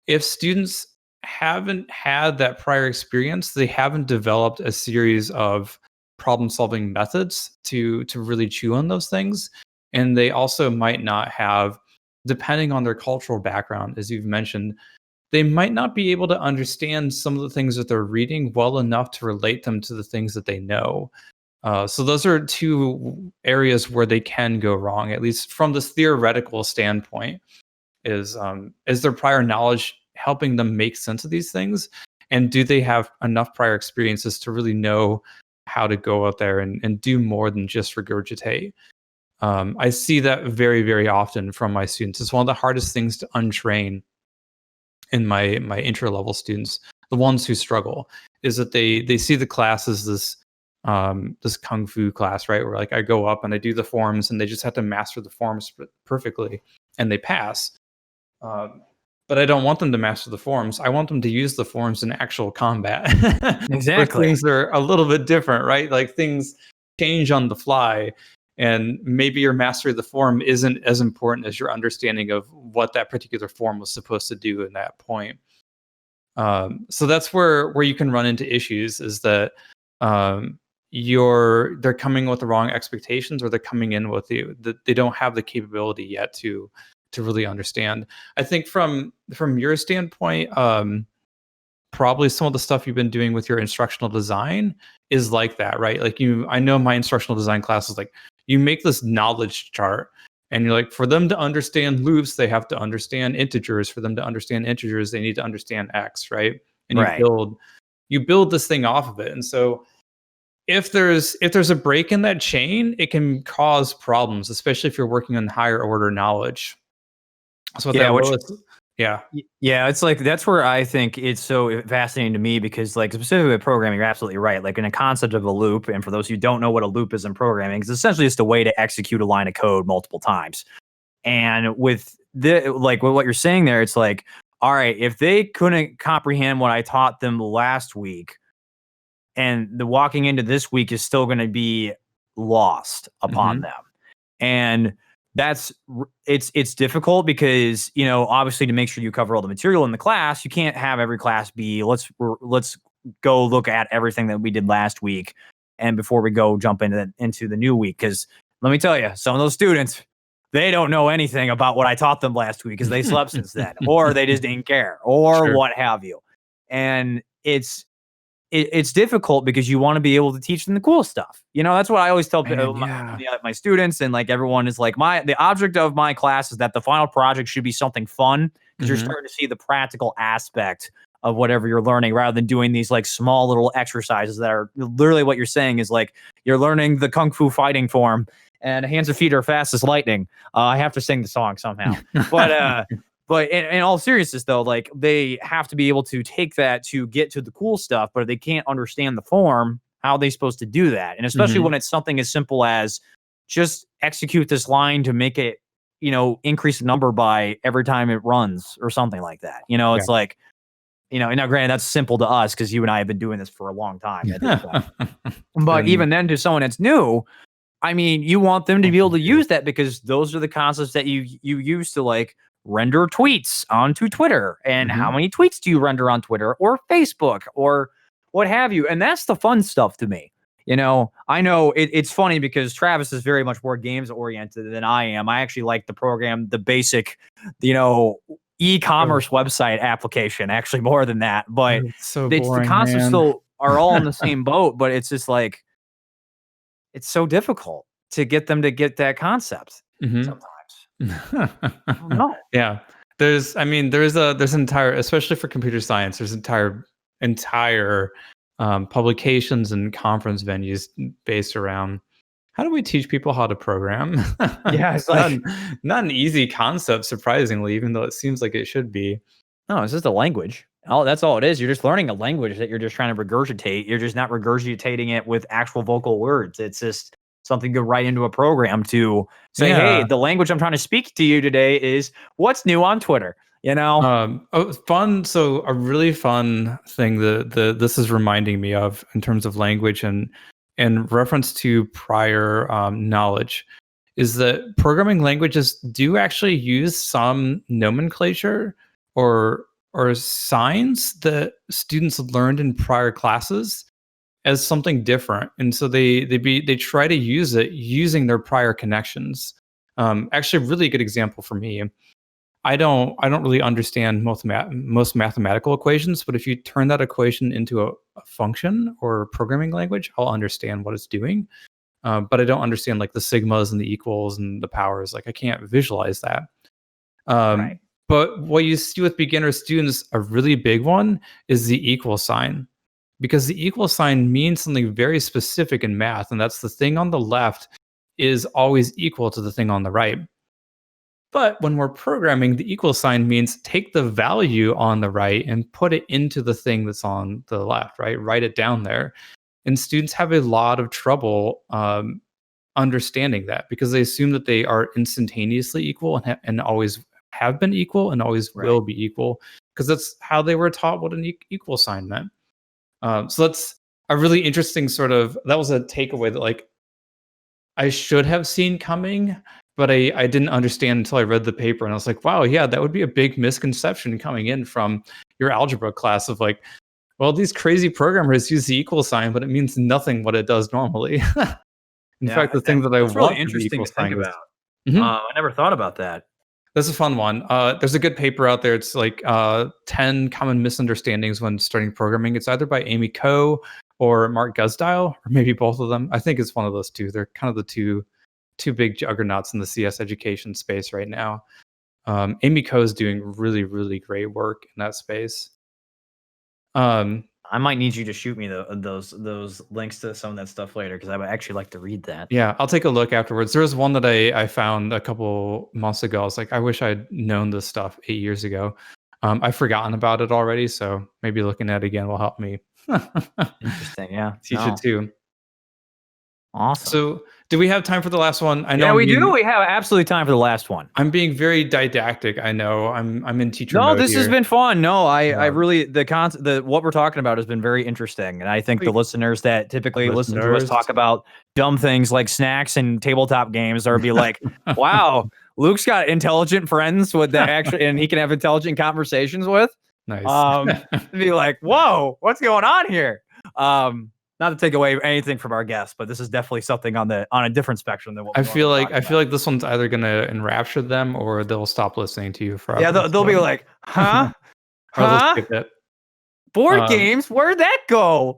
If students haven't had that prior experience, they haven't developed a series of problem solving methods to really chew on those things, and they also might not have, depending on their cultural background as you've mentioned, they might not be able to understand some of the things that they're reading well enough to relate them to the things that they know. So those are two areas where they can go wrong, at least from this theoretical standpoint. Is their prior knowledge helping them make sense of these things, and do they have enough prior experiences to really know how to go out there and do more than just regurgitate? I see that very very often from my students. It's one of the hardest things to untrain in my intro level students, the ones who struggle, is that they see the class as this kung fu class, right? Where like I go up and I do the forms and they just have to master the forms perfectly and they pass. Um, but I don't want them to master the forms. I want them to use the forms in actual combat, where Exactly. things are a little bit different, right? Like things change on the fly, and maybe your mastery of the form isn't as important as your understanding of what that particular form was supposed to do in that point. So that's where you can run into issues. Is that um, they're coming with the wrong expectations, or they're coming in with they don't have the capability yet to really understand. I think from your standpoint, probably some of the stuff you've been doing with your instructional design is like that, right? Like I know my instructional design class is like you make this knowledge chart and you're like, for them to understand loops, they have to understand integers. For them to understand integers, they need to understand X, right? And Right. you build this thing off of it. And so if there's a break in that chain, it can cause problems, especially if you're working on higher order knowledge. So what Yeah, that which will Yeah. Yeah, it's like that's where I think it's so fascinating to me because, like, specifically with programming, you're absolutely right. Like, in a concept of a loop, and for those who don't know what a loop is in programming, it's essentially just a way to execute a line of code multiple times. And with with what you're saying there, it's like, all right, if they couldn't comprehend what I taught them last week, and the walking into this week is still going to be lost upon Mm-hmm. them. And it's difficult because, obviously, to make sure you cover all the material in the class, you can't have every class be let's go look at everything that we did last week and before we go jump into the new week. Because let me tell you, some of those students, they don't know anything about what I taught them last week because they slept since then, or they just didn't care, or Sure. what have you. And it's difficult because you want to be able to teach them the cool stuff. That's what I always tell Man, my, yeah. my students, and like everyone is like, the object of my class is that the final project should be something fun because you're Mm-hmm. starting to see the practical aspect of whatever you're learning rather than doing these like small little exercises that are literally what you're saying is like you're learning the kung fu fighting form and hands and feet are fast as lightning. I have to sing the song somehow, but in all seriousness, though, like they have to be able to take that to get to the cool stuff, but if they can't understand the form, how are they supposed to do that? And especially Mm-hmm. when it's something as simple as just execute this line to make it, increase the number by every time it runs or something like that. Yeah. It's like, and now granted, that's simple to us because you and I have been doing this for a long time at this point. But And even then, to someone that's new, I mean, you want them to oh, be able to dude. use that because those are the concepts that you use to like render tweets onto Twitter. And how Mm-hmm. many tweets do you render on Twitter or Facebook or what have you? And that's the fun stuff to me. I know it's funny because Travis is very much more games oriented than I am. I actually like the program, the basic, you know, Oh, e-commerce website application, actually more than that. But it's so it's the boring, concepts man. still are all in the same boat, but it's just like it's so difficult to get them to get that concept Mm-hmm. sometimes. I don't know. Yeah. There's an entire, especially for computer science, there's entire publications and conference venues based around how do we teach people how to program? Yeah, it's not, like, not an easy concept, surprisingly, even though it seems like it should be. no, it's just a language. Oh, that's all it is. You're just learning a language that you're just trying to regurgitate. You're just not regurgitating it with actual vocal words. It's just something to write into a program to say, hey, Yeah. the language I'm trying to speak to you today is what's new on Twitter. Fun. So a really fun thing that this is reminding me of in terms of language and in reference to prior knowledge is that programming languages do actually use some nomenclature or signs that students learned in prior classes as something different, and so they try to use it using their prior connections. Actually, a really good example for me. I don't really understand most mathematical equations, but if you turn that equation into a function or a programming language, I'll understand what it's doing. But I don't understand like the sigmas and the equals and the powers. Like I can't visualize that. Right. But what you see with beginner students, a really big one is the equal sign, because the equal sign means something very specific in math, and that's the thing on the left is always equal to the thing on the right. But when we're programming, the equal sign means take the value on the right and put it into the thing that's on the left, right? Write it down there. And students have a lot of trouble understanding that because they assume that they are instantaneously equal and always have been equal and always will Right. be equal because that's how they were taught what an equal sign meant. So that's a really interesting that was a takeaway that like I should have seen coming, but I didn't understand until I read the paper and I was like, wow, yeah, that would be a big misconception coming in from your algebra class of like, well, these crazy programmers use the equal sign, but it means nothing what it does normally. In Yeah. fact, the thing that I That's really want for the interesting equal to think sign is about. Mhm. I never thought about that. That's a fun one. There's a good paper out there. It's like 10 common misunderstandings when starting programming. It's either by Amy Coe or Mark Gusdile, or maybe both of them. I think it's one of those two. They're kind of the two big juggernauts in the CS education space right now. Amy Coe is doing really, really great work in that space. Um, I might need you to shoot me those links to some of that stuff later because I would actually like to read that. Yeah, I'll take a look afterwards. There was one that I found a couple months ago. I was like, I wish I'd known this stuff 8 years ago. I've forgotten about it already, so maybe looking at it again will help me Interesting. Yeah. teach it too. Awesome. So, do we have time for the last one? I know. Yeah, we do. We have absolutely time for the last one. I'm being very didactic. I know. I'm in teacher No, mode this has here. been fun. No, I Yeah. really what we're talking about has been very interesting, and I think the listeners that typically listen to us talk about dumb things like snacks and tabletop games are be like, "Wow, Luke's got intelligent friends with that actually, and he can have intelligent conversations with." Nice. Be like, "Whoa, what's going on here?" Not to take away anything from our guests, but this is definitely something on a different spectrum than what I feel like this one's either gonna enrapture them or they'll stop listening to you forever. Yeah, they'll be like, "Huh? Or they'll Huh? skip it. Board games? Where'd that go?"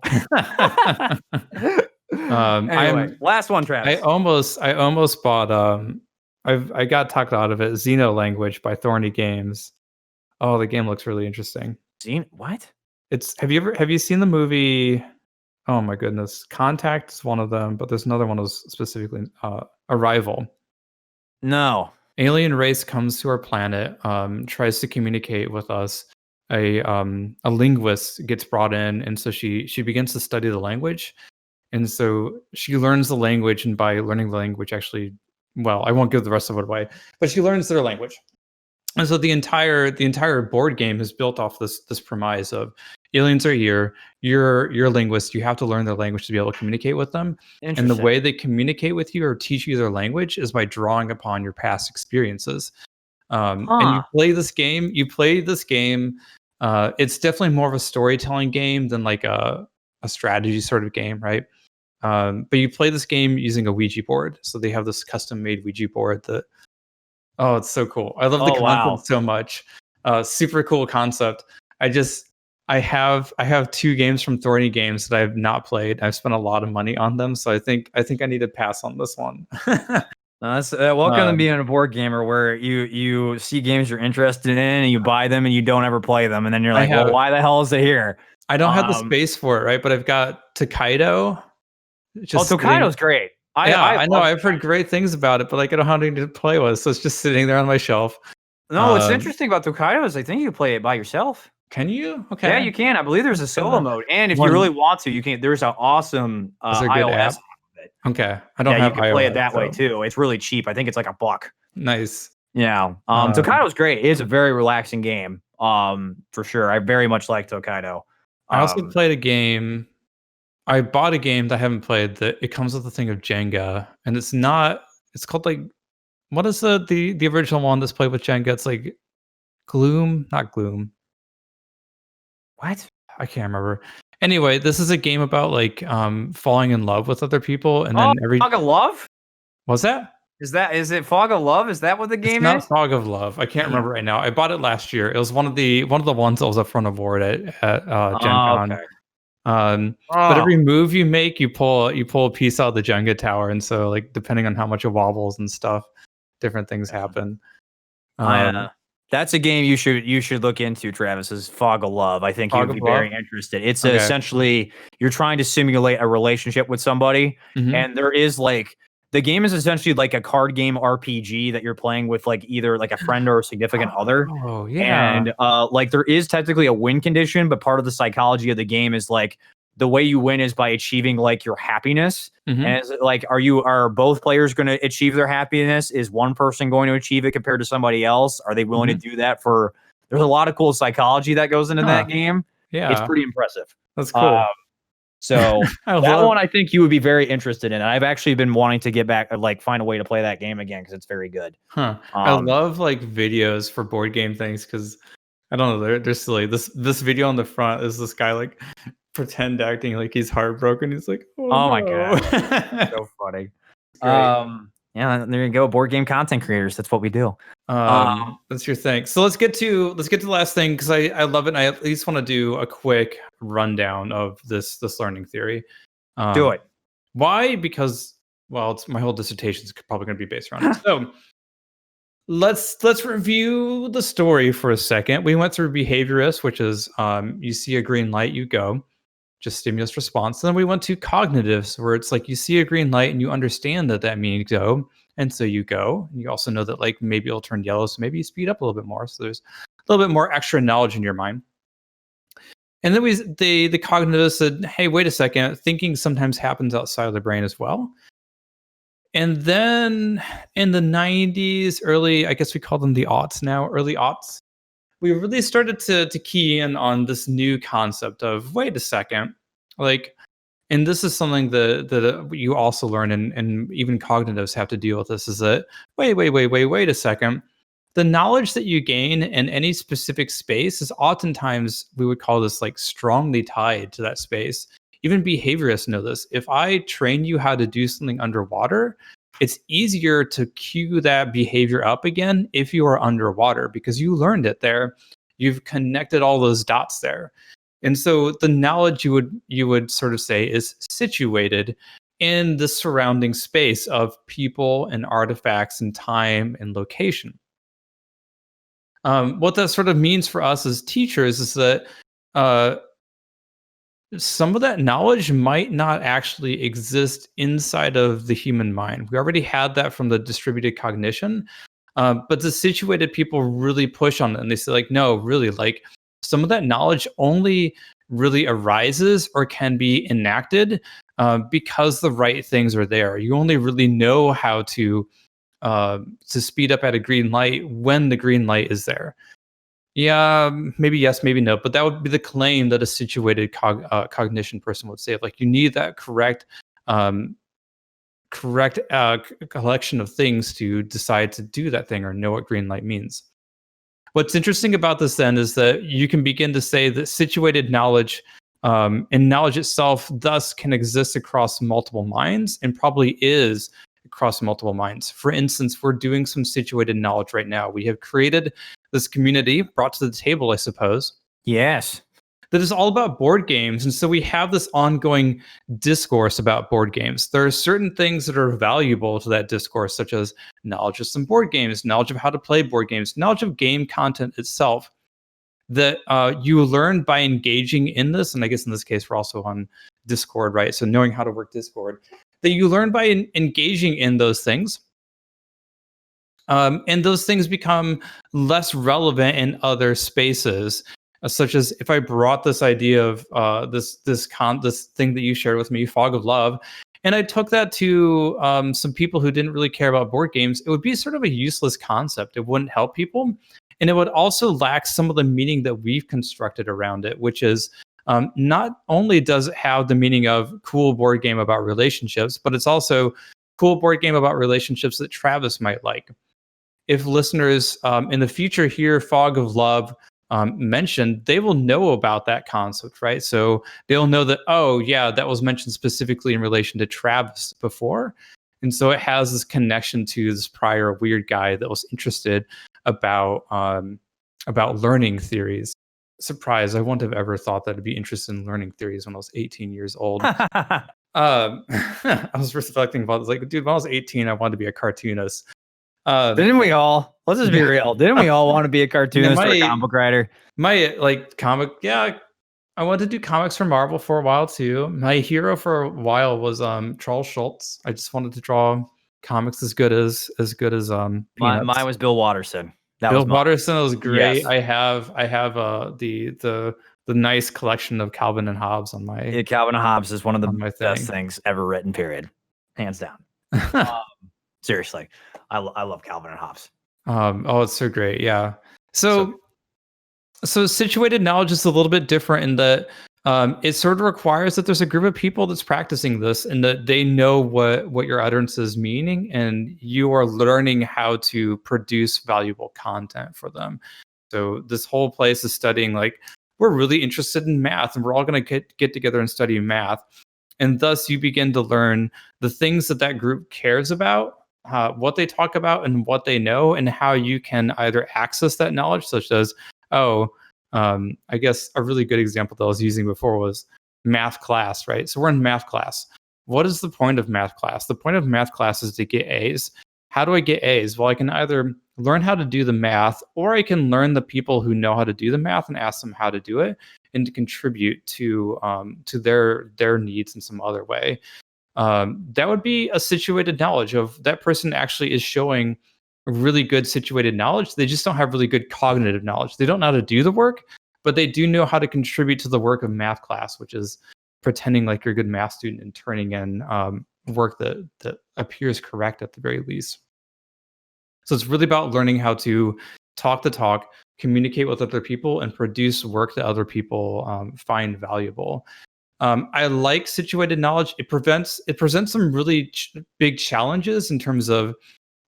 Anyway, last one, Travis. I almost bought I got talked out of it. Xeno Language by Thorny Games. Oh, the game looks really interesting. What? It's have you seen the movie? Oh my goodness, Contact is one of them, but there's another one was specifically Arrival. No. Alien race comes to our planet, tries to communicate with us. A linguist gets brought in, and so she begins to study the language, and so she learns the language, and by learning the language, actually, well, I won't give the rest of it away, but she learns their language. And so the entire board game is built off this premise of aliens are here. You're a linguist. You have to learn their language to be able to communicate with them. And the way they communicate with you or teach you their language is by drawing upon your past experiences. And you play this game. It's definitely more of a storytelling game than like a strategy sort of game, right? But you play this game using a Ouija board. So they have this custom-made Ouija board that. Oh, it's so cool. I love the concept so much. Super cool concept. I have 2 games from Thorny Games that I have not played. I've spent a lot of money on them, so I think I need to pass on this one. That's welcome to being a board gamer where you see games you're interested in and you buy them and you don't ever play them, and then you're like, well, why the hell is it here? I don't have the space for it, right? But I've got Tokaido. Tokaido's great. I know. I've heard great things about it, but like I don't have anything to play with, so it's just sitting there on my shelf. No, what's interesting about Tokaido is I think you can play it by yourself. Can you? Okay. Yeah, you can. I believe there's a solo mode, and if you really want to, you can. There's an awesome iOS app. Okay, I don't have. You can play it that way too. It's really cheap. I think it's like $1. Nice. Yeah. Tokaido's great. It's a very relaxing game. For sure. I very much like Tokaido. I also played a game. I bought a game that I haven't played that it comes with a thing of Jenga, and it's called like, what is the original one that's played with Jenga? It's like not Gloom. What? I can't remember. Anyway, this is a game about like falling in love with other people, and then Fog of Love? What's that? Is it Fog of Love? Is that what the game is? It's not Fog of Love. I can't remember right now. I bought it last year. It was one of the ones that was up front of board at Gen Con. Okay. But every move you make, you pull a piece out of the Jenga tower, and so like depending on how much it wobbles and stuff, different things happen. That's a game you should look into, Travis, is Fog of Love. I think you'd be very interested. It's essentially you're trying to simulate a relationship with somebody, and there is like the game is essentially like a card game RPG that you're playing with like either like a friend or a significant other. Oh yeah. And like there is technically a win condition, but part of the psychology of the game is like the way you win is by achieving like your happiness. And it's like, are both players going to achieve their happiness? Is one person going to achieve it compared to somebody else? Are they willing to do that there's a lot of cool psychology that goes into that game. Yeah. It's pretty impressive. That's cool. So that one I think you would be very interested in. I've actually been wanting to get back, like find a way to play that game again because it's very good. I love like videos for board game things because I don't know, they're silly. This video on the front is this guy like pretend acting like he's heartbroken. He's like, oh my god, so funny. Yeah, there you go. Board game content creators. That's what we do. That's your thing. So let's get to the last thing because I love it. And I at least want to do a quick rundown of this learning theory. Do it. Why? Because it's my whole dissertation is probably going to be based around it. So let's review the story for a second. We went through behaviorist, which is you see a green light, you go. just stimulus response. Then we went to cognitives, where it's like you see a green light and you understand that means go, and so you go. And you also know that like maybe it'll turn yellow, so maybe you speed up a little bit more. So there's a little bit more extra knowledge in your mind. And then the cognitives said, hey, wait a second, thinking sometimes happens outside of the brain as well. And then in the 90s, early, I guess we call them the aughts now, early aughts, we really started to key in on this new concept of, wait a second, like, and this is something that you also learn, and even cognitives have to deal with this, is that, wait a second. The knowledge that you gain in any specific space is oftentimes, we would call this like strongly tied to that space. Even behaviorists know this. If I train you how to do something underwater, it's easier to cue that behavior up again if you are underwater because you learned it there. You've connected all those dots there. And so the knowledge you would sort of say is situated in the surrounding space of people and artifacts and time and location. What that sort of means for us as teachers is that some of that knowledge might not actually exist inside of the human mind. We already had that from the distributed cognition, but the situated people really push on it, and they say like, no, really, like some of that knowledge only really arises or can be enacted because the right things are there. You only really know how to speed up at a green light when the green light is there. Yeah, maybe yes, maybe no, but that would be the claim that a situated cognition person would say. Like you need that correct collection of things to decide to do that thing or know what green light means. What's interesting about this then is that you can begin to say that situated knowledge and knowledge itself thus can exist across multiple minds and probably is across multiple minds. For instance, we're doing some situated knowledge right now. We have created this community brought to the table, I suppose. Yes. That is all about board games. And so we have this ongoing discourse about board games. There are certain things that are valuable to that discourse, such as knowledge of some board games, knowledge of how to play board games, knowledge of game content itself, that you learn by engaging in this. And I guess in this case, we're also on Discord, right? So knowing how to work Discord, that you learn by engaging in those things. And those things become less relevant in other spaces, such as if I brought this idea of this thing that you shared with me, Fog of Love, and I took that to some people who didn't really care about board games, it would be sort of a useless concept. It wouldn't help people, and it would also lack some of the meaning that we've constructed around it, which is not only does it have the meaning of cool board game about relationships, but it's also cool board game about relationships that Travis might like. If listeners in the future hear Fog of Love mentioned, they will know about that concept, right? So they'll know that, oh, yeah, that was mentioned specifically in relation to Travis before. And so it has this connection to this prior weird guy that was interested about learning theories. Surprise, I wouldn't have ever thought that I'd be interested in learning theories when I was 18 years old. I was reflecting about this, like, dude, when I was 18, I wanted to be a cartoonist. Didn't we all? Let's just be real. Didn't we all want to be a cartoonist or a comic book writer? My comic, yeah, I wanted to do comics for Marvel for a while too. My hero for a while was Charles Schultz. I just wanted to draw comics as good as Peanuts. Mine was Bill Watterson. Bill Watterson was great. Yes. I have the nice collection of Calvin and Hobbes on my. Yeah, Calvin and Hobbes is one of the best things ever written. Period, hands down. Seriously, I love Calvin and Hobbes. Oh, it's so great. Yeah. So situated knowledge is a little bit different in that it sort of requires that there's a group of people that's practicing this and that they know what your utterance is meaning, and you are learning how to produce valuable content for them. So this whole place is studying, like, we're really interested in math and we're all going to get together and study math. And thus you begin to learn the things that group cares about, what they talk about and what they know, and how you can either access that knowledge, such as, I guess a really good example that I was using before was math class, right? So we're in math class. What is the point of math class? The point of math class is to get A's. How do I get A's? Well, I can either learn how to do the math, or I can learn the people who know how to do the math and ask them how to do it. and to contribute to their needs in some other way. That would be a situated knowledge of that person actually is showing really good situated knowledge. They just don't have really good cognitive knowledge. They don't know how to do the work, but they do know how to contribute to the work of math class, which is pretending like you're a good math student and turning in work that appears correct at the very least. So it's really about learning how to talk the talk, communicate with other people, and produce work that other people find valuable. I like situated knowledge. It presents some really big challenges in terms of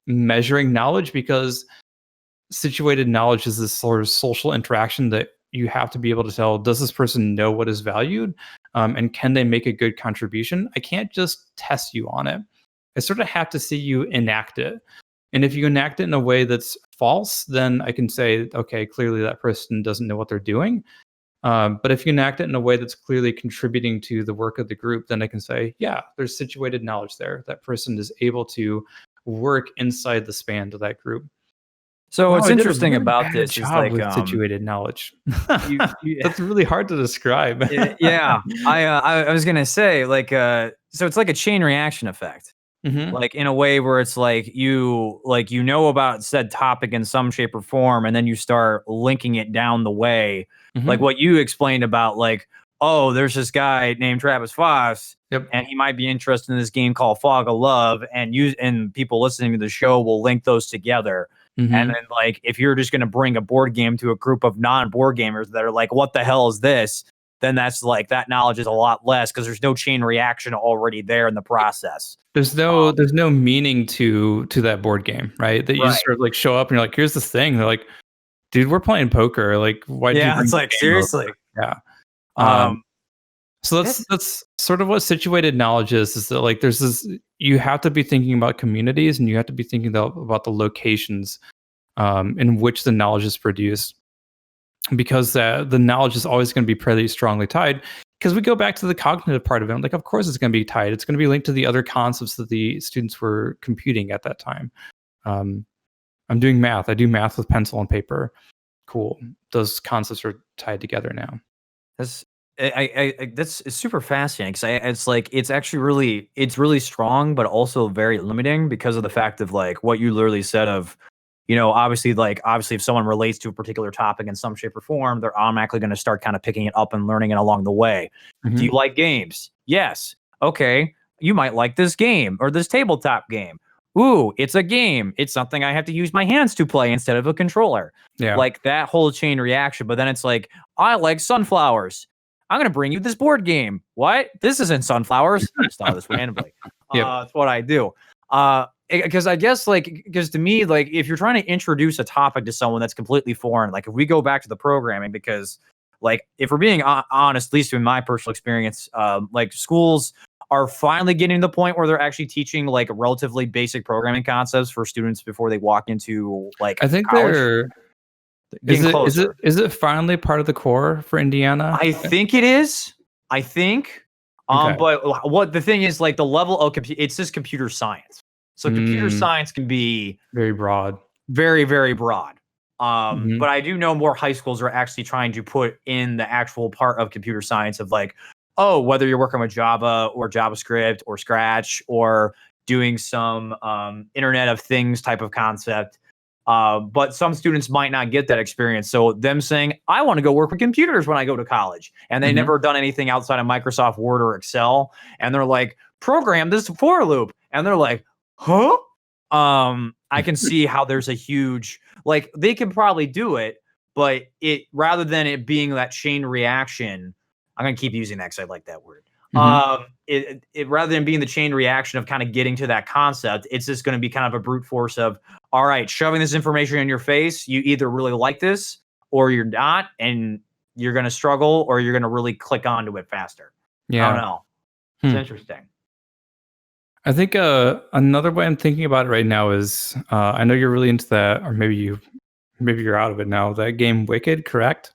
measuring knowledge, because situated knowledge is this sort of social interaction that you have to be able to tell, does this person know what is valued, and can they make a good contribution? I can't just test you on it. I sort of have to see you enact it. And if you enact it in a way that's false, then I can say, okay, clearly that person doesn't know what they're doing. But if you enact it in a way that's clearly contributing to the work of the group, then I can say, yeah, there's situated knowledge there. That person is able to work inside the span of that group. So Wow, what's I did a interesting really about bad this is job like with situated knowledge. you That's really hard to describe. yeah, I was gonna say like so it's like a chain reaction effect. Mhm, Like in a way where it's like you know about said topic in some shape or form, and then you start linking it down the way, like mhm. what you explained about like, oh, there's this guy named Travis Foss, Yep. and he might be interested in this game called Fog of Love, and people listening to the show will link those together. And Mhm. then like if you're just gonna bring a board game to a group of non-board gamers that are like, what the hell is this? Then that's like that knowledge is a lot less because there's no chain reaction already there in the process. There's no meaning to that board game, right? That you just Right. sort of like show up and you're like, here's this thing. They're like, dude, we're playing poker. Like, why'd you Yeah, bring it's the like game over? seriously. Yeah. Um, Um, so that's that's sort of what situated knowledge is that like there's this, you have to be thinking about communities, and you have to be thinking about the locations in which the knowledge is produced, because the knowledge is always going to be pretty strongly tied. Because we go back to the cognitive part of it, like of course it's going to be tied. It's going to be linked to the other concepts that the students were computing at that time. Um, I'm doing math. I do math with pencil and paper. Cool. Those concepts are tied together now. that's that's it's super fascinating because it's like it's actually it's really strong, but also very limiting because of the fact of like what you literally said of, obviously if someone relates to a particular topic in some shape or form, they're automatically going to start kind of picking it up and learning it along the way. Do Mhm. you like games? Yes. Okay. You might like this game or this tabletop game. Ooh, it's a game. It's something I have to use my hands to play instead of a controller. Yeah. Like that whole chain reaction. But then it's like, I like sunflowers. I'm going to bring you this board game. What? This isn't sunflowers. I just thought of this randomly. Yep. That's what I do. Because I guess like because to me like if you're trying to introduce a topic to someone that's completely foreign, like if we go back to the programming, because like if we're being honest, at least in my personal experience, like schools are finally getting to the point where they're actually teaching like relatively basic programming concepts for students before they walk into like I think college. they're Getting closer. is it finally part of the core for Indiana? I think it is. I think. Okay. But what the thing is, like the level of it's just computer science. So computer Mm, science can be very broad. very, very broad. Mhm. But I do know more high schools are actually trying to put in the actual part of computer science of like, oh, whether you're working with Java or JavaScript or Scratch or doing some Internet of Things type of concept. But some students might not get that experience. So them saying, I want to go work with computers when I go to college, and they Mhm. never done anything outside of Microsoft Word or Excel, and they're like, program this for loop, and they're like, huh? I can see how there's a huge like they can probably do it, but it rather than it being that chain reaction, I'm gonna keep using that because I like that word. Mhm. It rather than being the chain reaction of kind of getting to that concept, it's just going to be kind of a brute force of, all right, shoving this information in your face. You either really like this or you're not, and you're going to struggle or you're going to really click onto it faster. I don't Yeah. know. It's Hmm. interesting. I think another way I'm thinking about it right now is I know you're really into that, or maybe you're out of it now. That game Wicked, correct?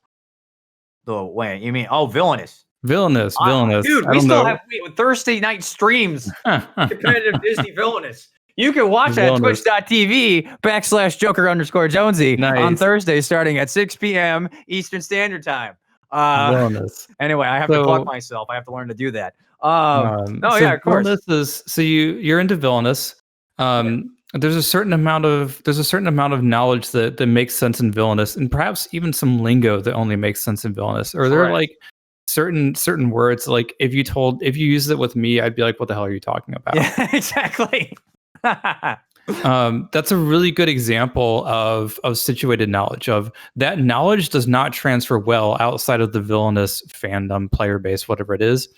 So wait, you mean villainous? Villainous, villainous. Dude, I we don't still know. have Thursday night streams. Competitive Disney Villainous. You can watch that at Villainous. twitch.tv/Joker_Jonesy on Nice. Thursday starting at 6 p.m. Eastern Standard Time. Villainous. Anyway, I have to pluck myself. I have to learn to do that. No, yeah, of course. Villainous is you're into villainous. There's a certain amount of knowledge that makes sense in villainous, and perhaps even some lingo that only makes sense in villainous. Or there are like certain words, like if you use it with me, I'd be like, what the hell are you talking about? Yeah, exactly. That's a really good example of situated knowledge. Of that knowledge does not transfer well outside of the villainous fandom, player base, whatever it is.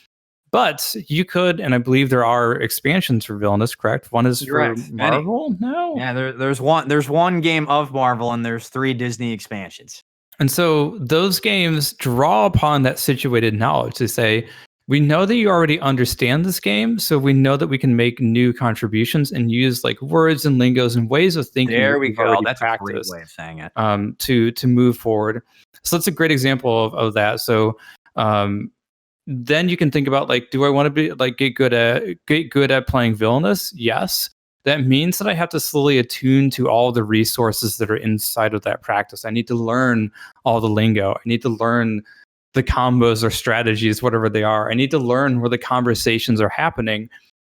But you could, and I believe there are expansions for villainous. Correct? One is for Marvel. No, yeah, there's one game of Marvel, and there's 3 Disney expansions. And so those games draw upon that situated knowledge to say, we know that you already understand this game, so we know that we can make new contributions and use like words and lingos and ways of thinking. There we go. That's a great way of saying it. To move forward. So that's a great example of that. So then you can think about like, do I want to be like get good at playing villainous? Yes. That means that I have to slowly attune to all the resources that are inside of that practice. I need to learn all the lingo. I need to learn the combos or strategies, whatever they are. I need to learn where the conversations are happening.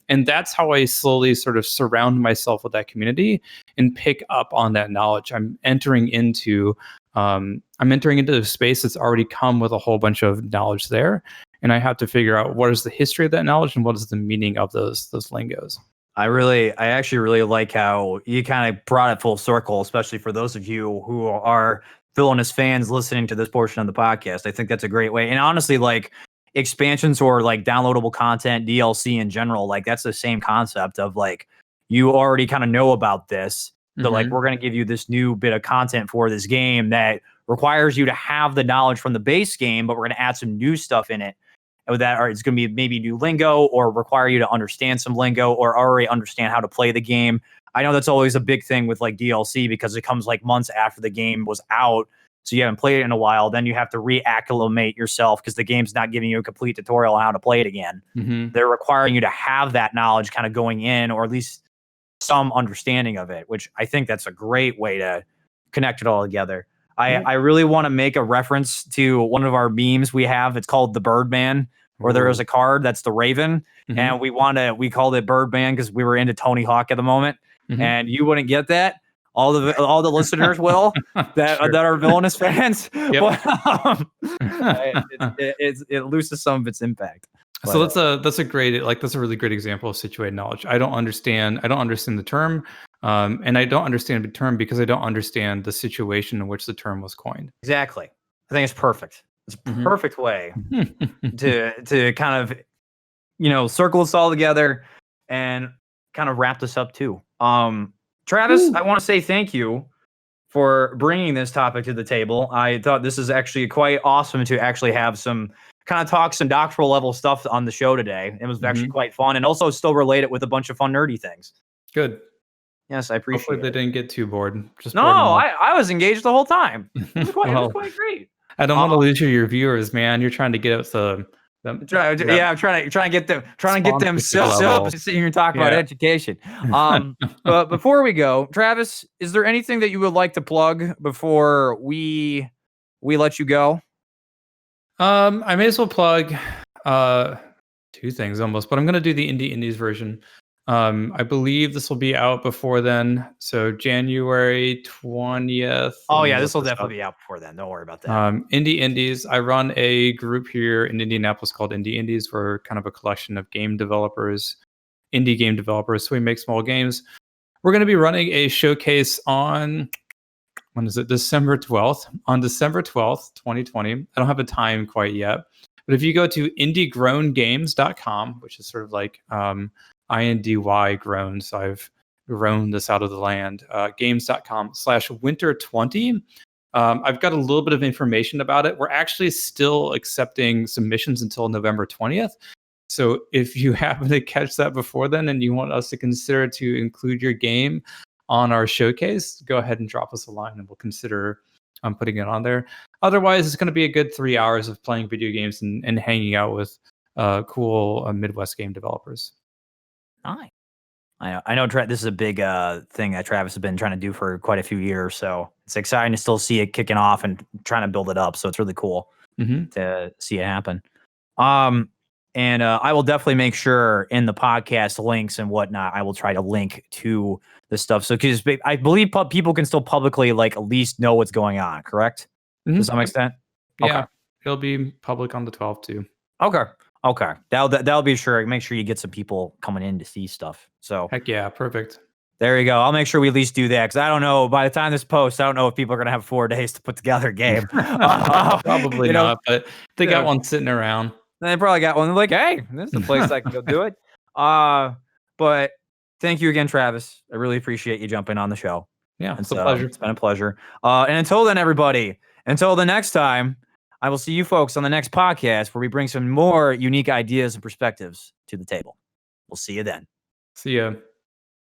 And that's how I slowly sort of surround myself with that community and pick up on that knowledge. I'm entering into a space that's already come with a whole bunch of knowledge there. And I have to figure out what is the history of that knowledge and what is the meaning of those lingos. I actually really like how you kind of brought it full circle, especially for those of you who are villainous fans listening to this portion of the podcast. I think that's a great way. And honestly, like expansions or like downloadable content, DLC in general, like that's the same concept of like, you already kind of know about this. So like, we're going to give you this new bit of content for this game that requires you to have the knowledge from the base game, but we're going to add some new stuff in it. That or it's going to be maybe new lingo or require you to understand some lingo or already understand how to play the game. I know that's always a big thing with like DLC because it comes like months after the game was out. So you haven't played it in a while. Then you have to reacclimate yourself because the game's not giving you a complete tutorial on how to play it again. They're requiring you to have that knowledge kind of going in, or at least some understanding of it, which I think that's a great way to connect it all together. I really want to make a reference to one of our memes we have. It's called the Birdman, where there is a card that's the Raven, and we called it Birdman because we were into Tony Hawk at the moment, and you wouldn't get that. All the listeners will that are villainous fans. But, it loses some of its impact. So that's a really great example of situated knowledge. I don't understand the term. And I don't understand the term because I don't understand the situation in which the term was coined. Exactly. I think it's perfect. It's a perfect way to kind of, circle this all together and kind of wrap this up too. Travis, I want to say thank you for bringing this topic to the table. I thought this is actually quite awesome to actually have some kind of talk some doctoral level stuff on the show today. It was actually quite fun and also still relate it with a bunch of fun nerdy things. Good. Yes, I appreciate Hopefully they didn't get too bored. I was engaged the whole time. It was quite great. I don't want to lose your viewers, man. You're trying to get up the I'm trying to get them so sitting here and talk about education. But before we go, Travis, is there anything that you would like to plug before we let you go? I may as well plug 2 things almost, but I'm going to do the Indies version. I believe this will be out before then. So January 20th. Oh yeah, this will definitely be out before then. Don't worry about that. Indies. I run a group here in Indianapolis called Indies. We're kind of a collection of indie game developers. So we make small games. We're going to be running a showcase on, when is it? December 12th. On December 12th, 2020. I don't have a time quite yet. But if you go to indiegrowngames.com, which is sort of like INDY grown, so I've grown this out of the land, games.com/winter20. I've got a little bit of information about it. We're actually still accepting submissions until November 20th. So if you happen to catch that before then and you want us to consider to include your game on our showcase, go ahead and drop us a line and we'll consider putting it on there. Otherwise, it's going to be a good 3 hours of playing video games and hanging out with cool Midwest game developers. Nice. I know this is a big thing that Travis has been trying to do for quite a few years. So it's exciting to still see it kicking off and trying to build it up. So it's really cool to see it happen. And I will definitely make sure in the podcast links and whatnot, I will try to link to the stuff. So because I believe people can still publicly like at least know what's going on, correct? To some extent. Yeah, Okay. It'll be public on the 12th too. Okay. That'll be sure. Make sure you get some people coming in to see stuff. So Heck yeah, perfect. there you go. I'll make sure we at least do that because I don't know. By the time this posts, I don't know if people are gonna have 4 days to put together a game. Probably not, but they got one sitting around. They probably got one. They're like, hey, this is the place I can go do it. But thank you again, Travis. I really appreciate you jumping on the show. Yeah, it's a pleasure. It's been a pleasure. And until then, everybody, until the next time, I will see you folks on the next podcast where we bring some more unique ideas and perspectives to the table. We'll see you then. See ya.